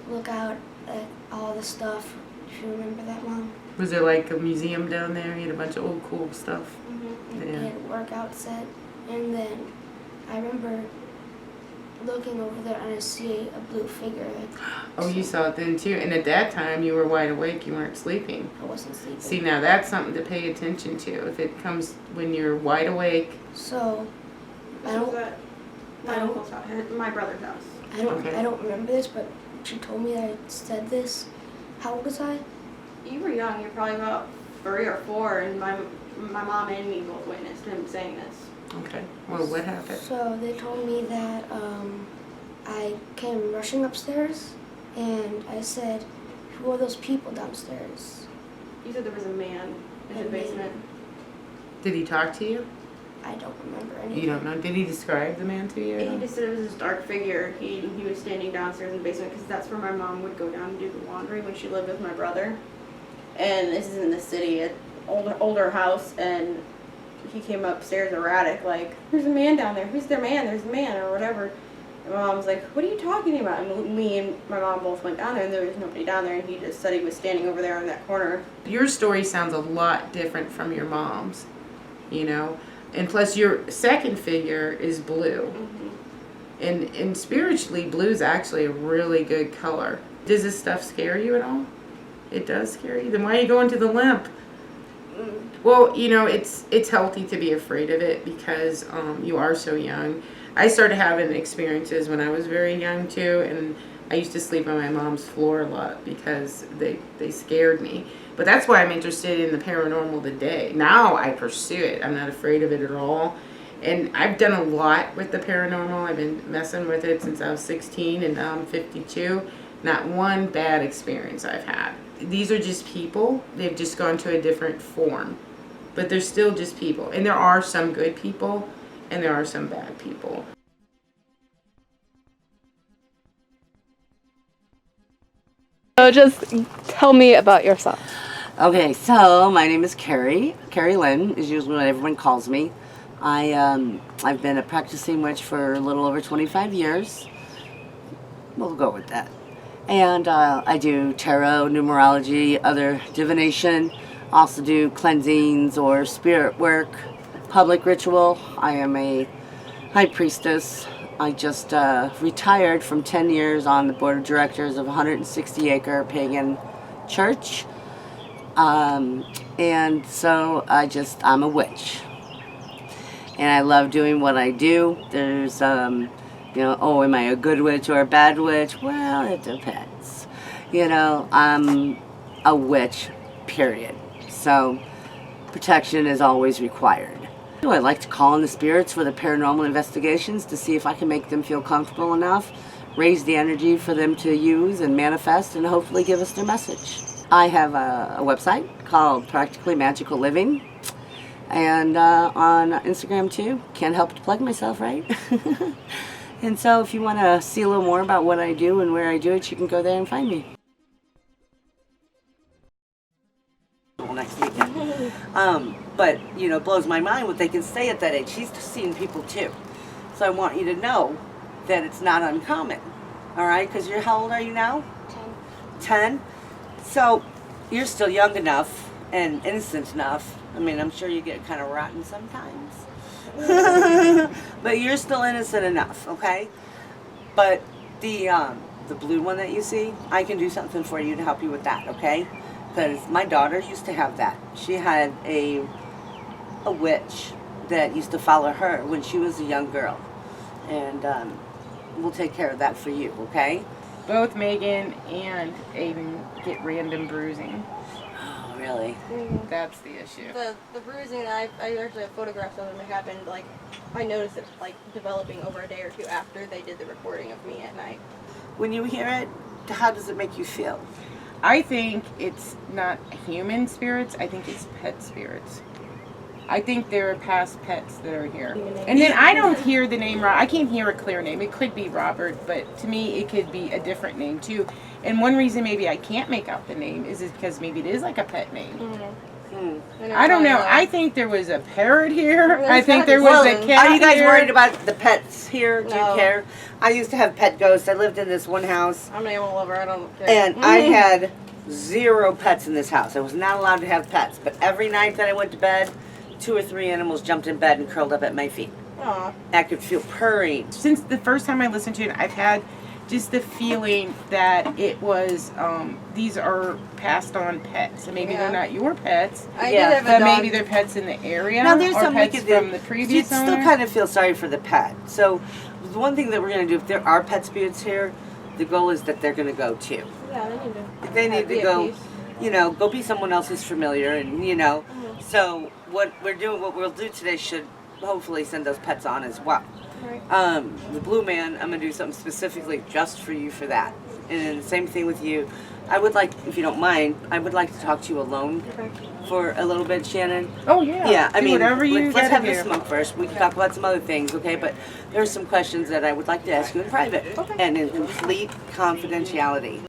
look out at all the stuff. If you remember that, Mom. Was there like a museum down there? You had a bunch of old cool stuff. Mm-hmm. Yeah. They had a workout set, and then I remember looking over there and I see a blue figure. Oh, you saw it then too. And at that time, you were wide awake. You weren't sleeping. I wasn't sleeping. See, now that's something to pay attention to. If it comes when you're wide awake. So, I don't. My uncle's house, my brother's house. I don't remember this, but she told me that I said this. How old was I? You were young. You're probably about 3 or 4, and my mom and me both witnessed him saying this. Okay. Well, what happened? So they told me that I came rushing upstairs, and I said, "Who are those people downstairs?" You said there was a man in the basement. Did he talk to you? I don't remember anything. You don't know. Did he describe the man to you? He just said it was this dark figure. He was standing downstairs in the basement because that's where my mom would go down and do the laundry when she lived with my brother. And this is in the city, an older house, and he came upstairs erratic, like, "There's a man down there. Who's their man? There's a man," or whatever. And my mom was like, "What are you talking about?" And me and my mom both went down there, and there was nobody down there, and he just said he was standing over there in that corner. Your story sounds a lot different from your mom's, you know? And plus, your second figure is blue. Mm-hmm. And spiritually, blue is actually a really good color. Does this stuff scare you at all? It does scare you? Then why are you going to the limp? Well, you know, it's healthy to be afraid of it because you are so young. I started having experiences when I was very young too, and I used to sleep on my mom's floor a lot because they scared me. But that's why I'm interested in the paranormal today. Now I pursue it. I'm not afraid of it at all. And I've done a lot with the paranormal. I've been messing with it since I was 16, and now I'm 52. Not one bad experience I've had. These are just people. They've just gone to a different form. But they're still just people. And there are some good people, and there are some bad people. So just tell me about yourself. Okay, so my name is Carrie. Carrie Lynn is usually what everyone calls me. I've been a practicing witch for a little over 25 years. We'll go with that. And I do tarot, numerology, other divination. Also do cleansings or spirit work, public ritual. I am a high priestess. I just retired from 10 years on the board of directors of a 160-acre pagan church. And so I'm a witch. And I love doing what I do. There's, you know, oh, am I a good witch or a bad witch? Well, it depends. You know, I'm a witch, period. So protection is always required. I like to call in the spirits for the paranormal investigations to see if I can make them feel comfortable enough, raise the energy for them to use and manifest, and hopefully give us their message. I have a website called Practically Magical Living, and on Instagram too. Can't help to plug myself, right? And so if you want to see a little more about what I do and where I do it, you can go there and find me. Next weekend. But, you know, it blows my mind what they can say at that age. She's seeing people too. So I want you to know that it's not uncommon. All right? Because how old are you now? 10. 10? So you're still young enough and innocent enough. I mean, I'm sure you get kind of rotten sometimes. But you're still innocent enough, okay? But the blue one that you see, I can do something for you to help you with that, okay? Because my daughter used to have that. She had a witch that used to follow her when she was a young girl. And we'll take care of that for you, okay? Both Megan and Aiden get random bruising. Oh, really? That's the issue. The bruising, I actually have photographs of them. It happened, like, I noticed it, like, developing over a day or two after they did the recording of me at night. When you hear it, how does it make you feel? I think it's not human spirits. I think it's pet spirits. I think there are past pets that are here. And then I don't hear the name, I can't hear a clear name. It could be Robert, but to me it could be a different name too. And one reason maybe I can't make out the name is because maybe it is like a pet name. I don't know. I think there was a parrot here. I think there was a cat. Are you guys here. worried about the pets here? Do you No. care? I used to have pet ghosts. I lived in this one house. I'm an animal lover. I don't care. And I had 0 pets in this house. I was not allowed to have pets. But every night that I went to bed, 2 or 3 animals jumped in bed and curled up at my feet. Aw. I could feel purring. Since the first time I listened to it, I've had just the feeling that it was, these are passed on pets. And maybe they're not your pets, I Yeah. did have a but dog. maybe they're pets in the area. Now there's or some we pets could do. from the previous You'd still owner. kind of feel sorry for the pet. So the one thing that we're going to do, if there are pet spirits here, the goal is that they're going to go too. Yeah, they need to. They need be to at go, peace. you know, go be someone else who's familiar, and you know. So what we'll do today should hopefully send those pets on as well. Right. The blue man, I'm gonna do something specifically just for you for that. And then the same thing with you. I would like, if you don't mind, I would like to talk to you alone Okay. for a little bit, Shannon. Oh yeah. Yeah, I Do mean, whatever you let's gotta have do. the smoke first. We can talk about some other things, okay? But there's some questions that I would like to ask you in private and in complete confidentiality.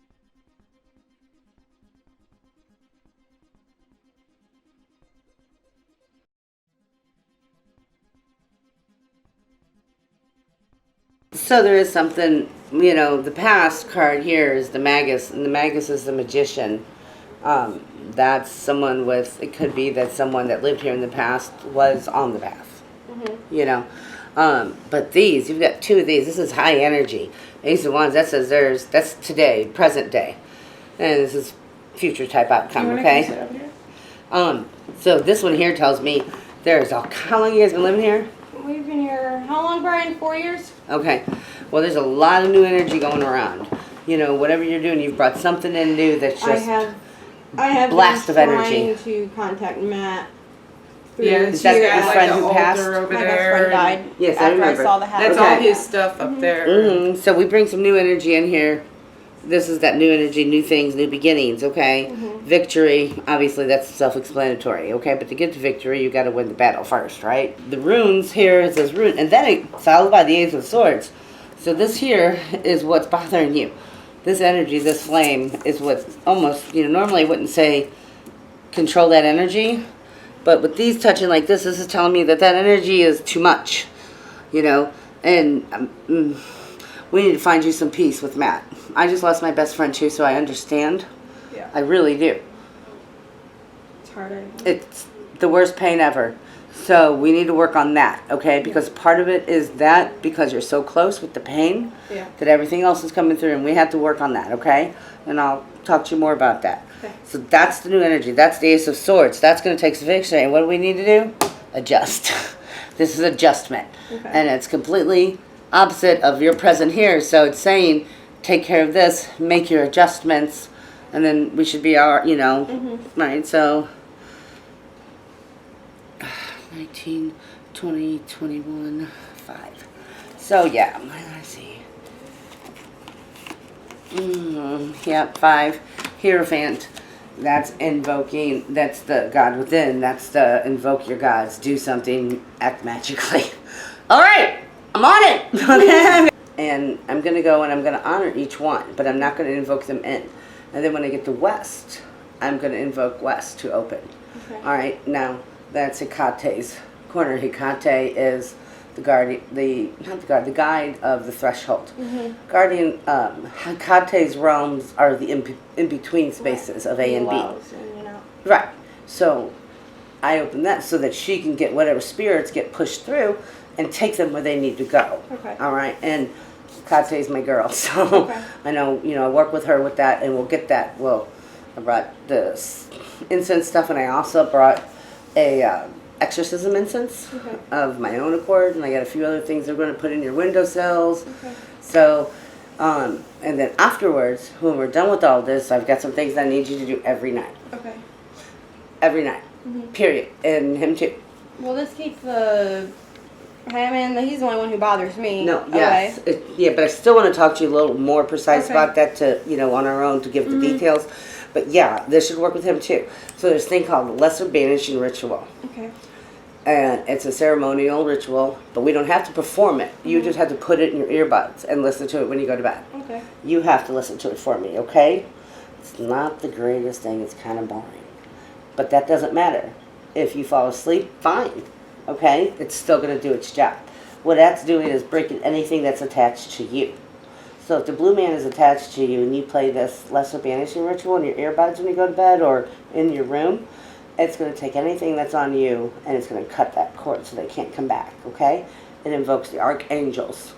So there is something, you know, the past card here is the Magus, and the Magus is the magician. That's someone with, it could be that someone that lived here in the past was on the path, you know. But these, you've got 2 of these. This is high energy. These are the ones that says that's today, present day. And this is future type outcome, okay? So this one here tells me how long you guys been living here? We've been here, how long, Brian? 4 years? Okay. Well, there's a lot of new energy going around. You know, whatever you're doing, you've brought something in new that's just I have blast been of energy. trying to contact Matt. Yeah, Is that she's your got, friend like, who the passed? altar over My best there. friend died Yes, I after remember. saw the house. That's Okay. all his stuff up there. So we bring some new energy in here. This is that new energy, new things, new beginnings, okay? Victory, obviously that's self-explanatory, okay? But to get to victory, you got to win the battle first, right? The runes here, it says rune, and then it's followed by the Ace of Swords. So this here is what's bothering you. This energy, this flame, is what almost, you know, normally I wouldn't say control that energy, but with these touching like this is telling me that that energy is too much, you know? And we need to find you some peace with Matt. I just lost my best friend too, so I understand. Yeah. I really do. It's hard. It's the worst pain ever. So we need to work on that, okay? Because part of it is that because you're so close with the pain that everything else is coming through, and we have to work on that, okay? And I'll talk to you more about that. Okay. So that's the new energy. That's the Ace of Swords. That's going to take some victory. And what do we need to do? Adjust. This is adjustment. Okay. And it's completely opposite of your present here. So it's saying, take care of this, make your adjustments, and then we should be all, you know, right? So, 19, 20, 21, 5. So yeah, what did I see? Yep, 5. Hierophant. That's invoking. That's the God within. That's the invoke your gods. Do something. Act magically. All right, I'm on it. Okay. And I'm going to go and I'm going to honor each one, but I'm not going to invoke them in. And then when I get to West, I'm going to invoke West to open. Okay. All right, now that's Hecate's corner. Hecate is the guardian, the guide of the threshold. Guardian, Hecate's realms are the in between spaces of A and B. Right. So I open that so that she can get whatever spirits get pushed through and take them where they need to go. Okay. All right. And Kate's my girl, so I know, I work with her with that, and we'll get that. Well, I brought the incense stuff, and I also brought a exorcism incense of my own accord, and I got a few other things they're going to put in your windowsills. So, and then afterwards, when we're done with all this, I've got some things I need you to do every night. Okay. Every night. Period. And him too. Well, let's keep the Hammond. He's the only one who bothers me. No, yes. Yeah, but I still want to talk to you a little more precise about that to, on our own to give the details. But yeah, this should work with him too. So there's a thing called the Lesser Banishing Ritual. Okay. And it's a ceremonial ritual, but we don't have to perform it. You just have to put it in your earbuds and listen to it when you go to bed. Okay. You have to listen to it for me, okay? It's not the greatest thing. It's kind of boring. But that doesn't matter. If you fall asleep, fine. Okay? It's still going to do its job. What that's doing is breaking anything that's attached to you. So if the blue man is attached to you and you play this Lesser Banishing Ritual in your earbuds when you go to bed or in your room, it's going to take anything that's on you and it's going to cut that cord so they can't come back, okay? It invokes the archangels.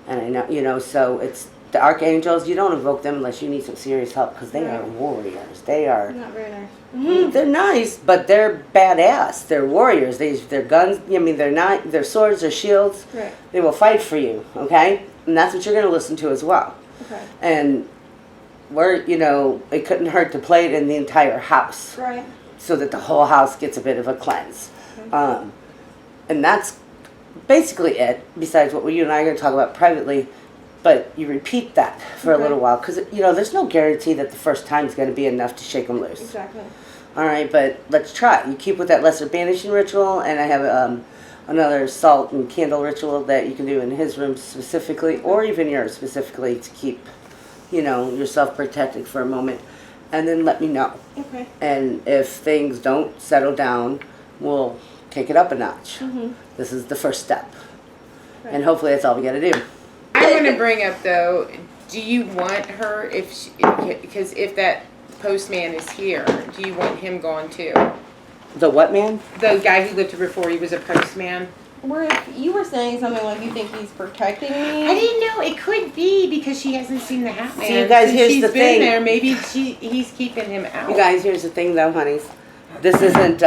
And I know, so it's the archangels, you don't invoke them unless you need some serious help because they are warriors. They are... Not very nice. They're nice, but they're badass. They're warriors. Their guns, they're not, their swords, their shields. Right. They will fight for you, okay? And that's what you're going to listen to as well. Okay. And it couldn't hurt to play it in the entire house. Right. So that the whole house gets a bit of a cleanse. And that's basically it, besides what you and I are going to talk about privately. But you repeat that for a little while because, there's no guarantee that the first time is going to be enough to shake them loose. Exactly. All right, but let's try. You keep with that Lesser Banishing Ritual, and I have another salt and candle ritual that you can do in his room specifically, or even yours specifically, to keep, yourself protected for a moment. And then let me know. Okay. And if things don't settle down, we'll take it up a notch. This is the first step. Right. And hopefully that's all we got to do. I'm going to bring up, though, do you want her, because if that postman is here, do you want him gone too? The what man? The guy who lived here before, he was a postman. You were saying something like you think he's protecting me. I didn't know. It could be because she hasn't seen the hat man. See, you guys, here's she's the been thing. there. Maybe he's keeping him out. You guys, here's the thing, though, honeys. This isn't,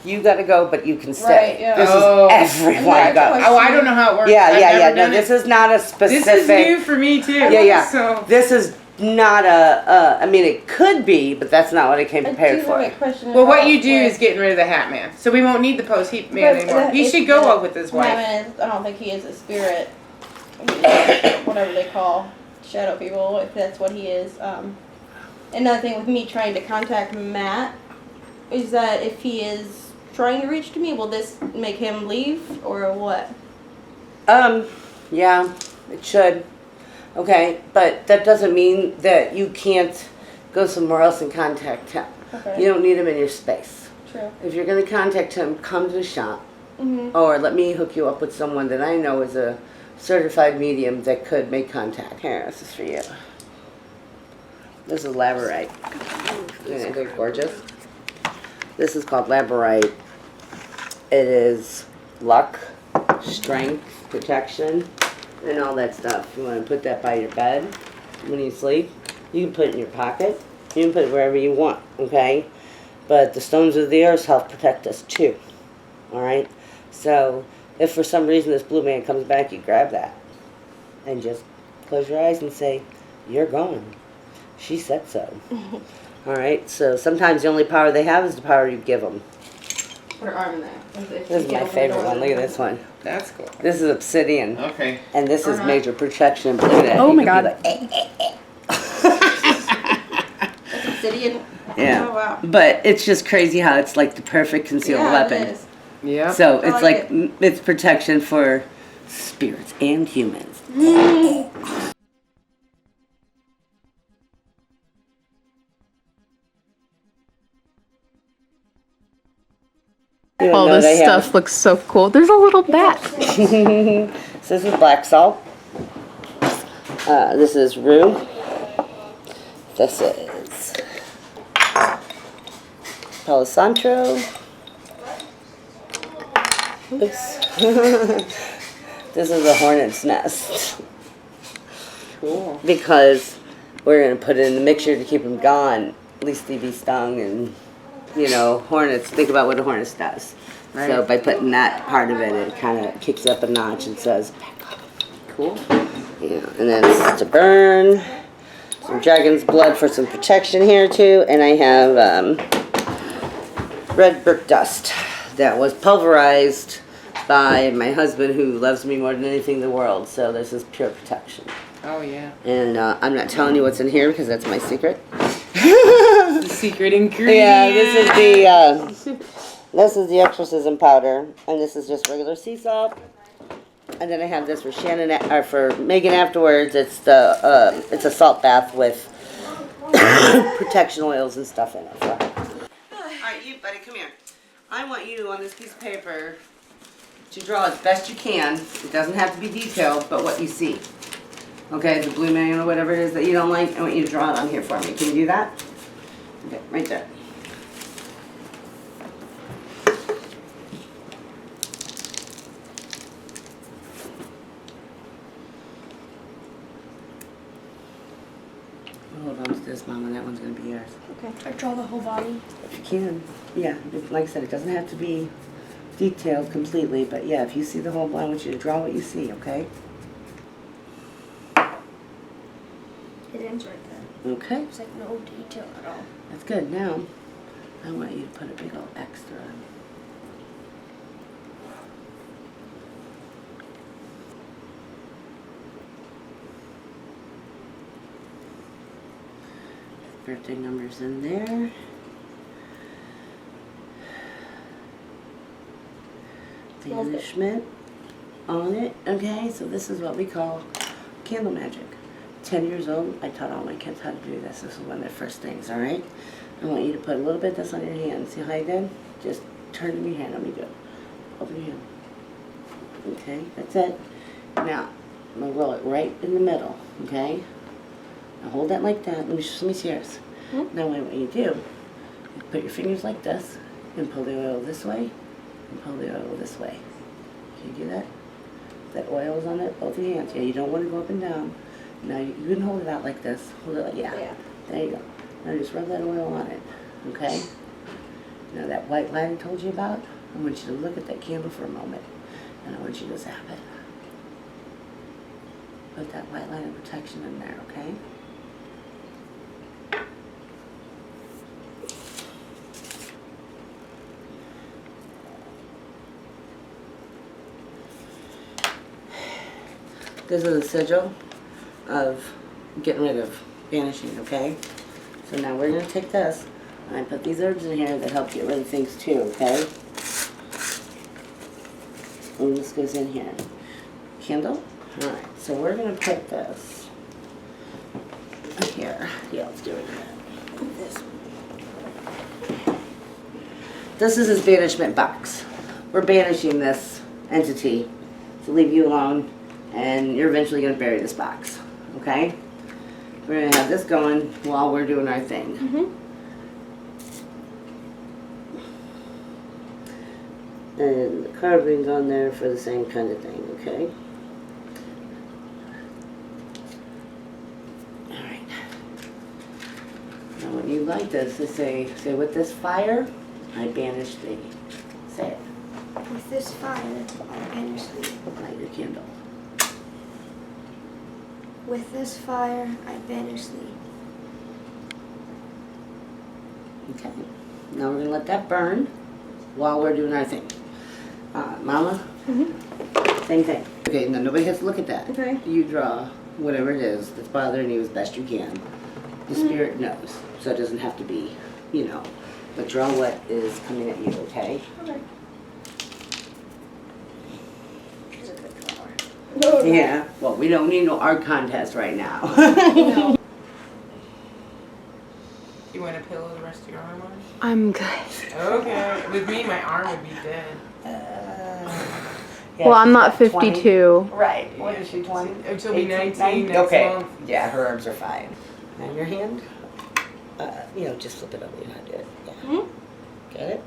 you got to go, but you can stay. Right, yeah. This is everyone goes. Oh, I don't know how it works. Yeah. No, this is not a specific. This is new for me, too. Yeah. So. This is not it could be, but that's not what I came prepared for. Well, what you do is getting rid of the hat man. So we won't need the post man anymore. He should go up with his wife. I don't think he is a spirit. Whatever they call shadow people, if that's what he is. Another thing with me trying to contact Matt is that if he is trying to reach to me, will this make him leave or what? Yeah, it should. Okay, but that doesn't mean that you can't go somewhere else and contact him. Okay. You don't need him in your space. True. If you're going to contact him, come to the shop. Or let me hook you up with someone that I know is a certified medium that could make contact. Here, this is for you. This is labradorite. Isn't it gorgeous? This is called labradorite. It is luck, strength, protection, and all that stuff. You want to put that by your bed when you sleep. You can put it in your pocket. You can put it wherever you want, okay? But the stones of the earth help protect us too, all right? So if for some reason this blue man comes back, you grab that and just close your eyes and say, you're gone. She said so. All right? So sometimes the only power they have is the power you give them. Put her arm in there. This is my favorite one. Look at this one. That's cool. This is obsidian. Okay. And this is not. major protection. Look at that. Oh You my can be God. That's obsidian. Yeah. Oh, wow. But it's just crazy how it's like the perfect concealed Yeah, weapon. it is. Yeah. So I it's like it's protection for spirits and humans. You don't All know what this I have. stuff looks so cool. There's a little bat. So this is black salt. This is rue. This is Palo Santo. Oops. This is a hornet's nest. Cool. Because we're going to put it in the mixture to keep them gone. At least they'd be stung and, you know, hornets. Think about what a hornet does. Right. So by putting that part of it, it kind of kicks up a notch and says, back off. Cool. Yeah, and then this is to burn. Some dragon's blood for some protection here too. And I have red brick dust that was pulverized by my husband, who loves me more than anything in the world. So this is pure protection. Oh yeah. And I'm not telling you what's in here because that's my secret. The secret ingredient. Yeah, this is the exorcism powder, and this is just regular sea salt. And then I have this for Shannon or for Megan afterwards. It's it's a salt bath with protection oils and stuff in it. So. All right, you buddy, come here. I want you on this piece of paper to draw as best you can. It doesn't have to be detailed, but what you see. Okay, the blue man or whatever it is that you don't like, I want you to draw it on here for me. Can you do that? Okay, right there. Hold on to this, Mama. That one's going to be yours. Okay. I draw the whole body. If you can. Yeah, like I said, it doesn't have to be detailed completely, but yeah, if you see the whole body, I want you to draw what you see, okay? It ends right there. Okay, There's like no detail at all. that's good. Now, I want you to put a big old extra. Birthday numbers in there. Smells good. Banishment on it. Okay, so this is what we call candle magic. 10 years old, I taught all my kids how to do this. This is one of their first things, all right? I want you to put a little bit of this on your hand. See how I did? Just turn your hand. Let me do it. Open your hand. Okay, that's it. Now, I'm going to roll it right in the middle, okay? Now hold that like that. Let me see yours. Now what you do, you put your fingers like this and pull the oil this way and pull the oil this way. Can you do that? That oil is on it, both your hands. Yeah, you don't want to go up and down. Now you can hold it out like this. Hold it like, yeah. There you go. Now just rub that oil on it, okay? Now that white light I told you about, I want you to look at that candle for a moment, and I want you to zap it. Put that white light of protection in there, okay? This is a sigil of getting rid of banishing, okay? So now we're going to take this, and I put these herbs in here that help get rid of things too, okay? And this goes in here. Candle? Alright, so we're going to put this here. Yeah, let's do it. This is his banishment box. We're banishing this entity to leave you alone, and you're eventually going to bury this box, okay? We're going to have this going while we're doing our thing. And the carving's on there for the same kind of thing, okay? Alright. Now when you light this, to say with this fire, I banish thee. Say it. With this fire, I banish thee. Light your candle. With this fire, I banish thee. Okay. Now we're going to let that burn. while we're doing our thing. Mama? Same thing. Okay, now nobody has to look at that. Okay. You draw whatever it is that's bothering you as best you can. The spirit knows, so it doesn't have to be, you know. But draw what is coming at you, okay? Okay. Yeah. Well, we don't need no art contest right now. No. You want a pillow the rest of your arm on? I'm good. Okay. With me, my arm would be dead. Yeah, Well, I'm she's not got 20. 52. Right. What is she, 20? She'll be 19 next Okay. month. Yeah, her arms are fine. And your hand? You know, just flip it over. You know how to do it. Yeah. Got it?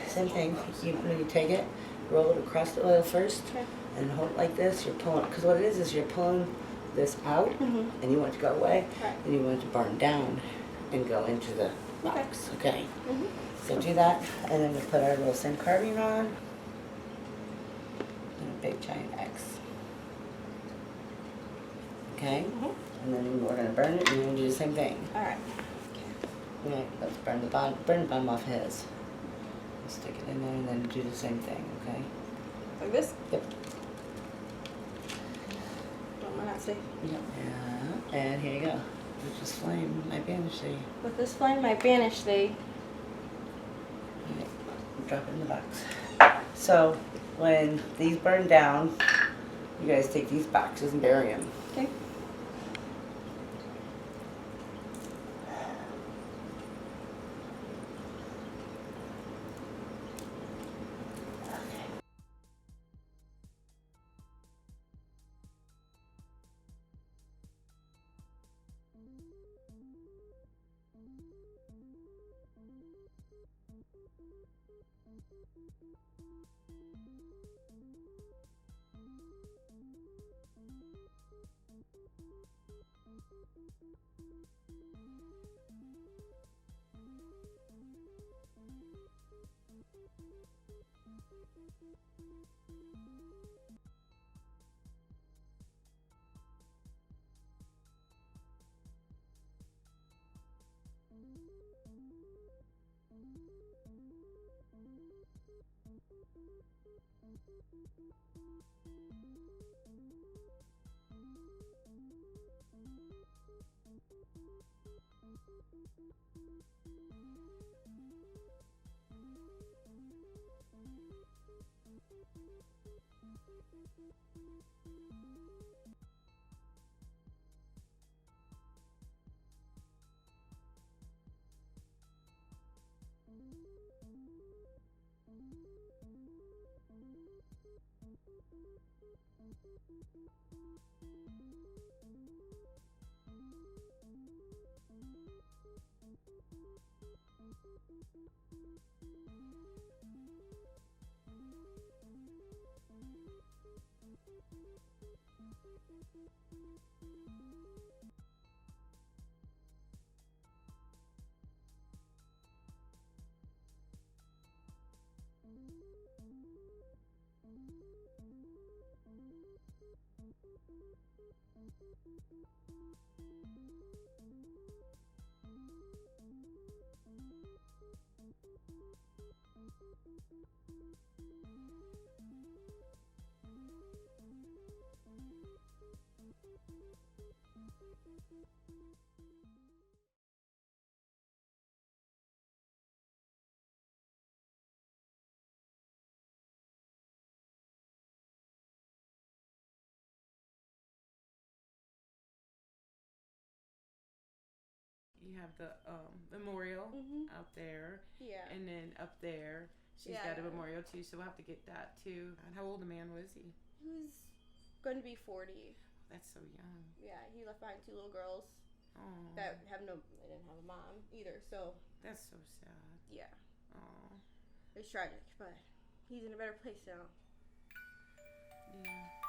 Same thing. When you take it, roll it across the oil first, Okay. and hold it like this. You're pulling, because what it is you're pulling this out, and you want it to go away, Right. and you want it to burn down and go into the box. Okay. So do that, and then we put our little same carving on, and a big giant X. Okay. And then we're gonna burn it, and you're gonna do the same thing. All right. Okay, let's burn the bottom off his. Stick it in there and then do the same thing, okay? Like this? Yep. What am I not safe? Yep. Yeah, and here you go. Which is flame, my banish thing. With this flame, my banish thee. Alright, drop it in the box. So, when these burn down, you guys take these boxes and bury them. Okay. You have the memorial out there, Yeah. and then up there she's Yeah, got a memorial too. So we'll have to get that too. And how old a man was he? He was going to be 40. That's so young. Yeah, he left behind 2 little girls Oh, that have they didn't have a mom either. So that's so sad. yeah, Oh, it's tragic, but he's in a better place now. yeah.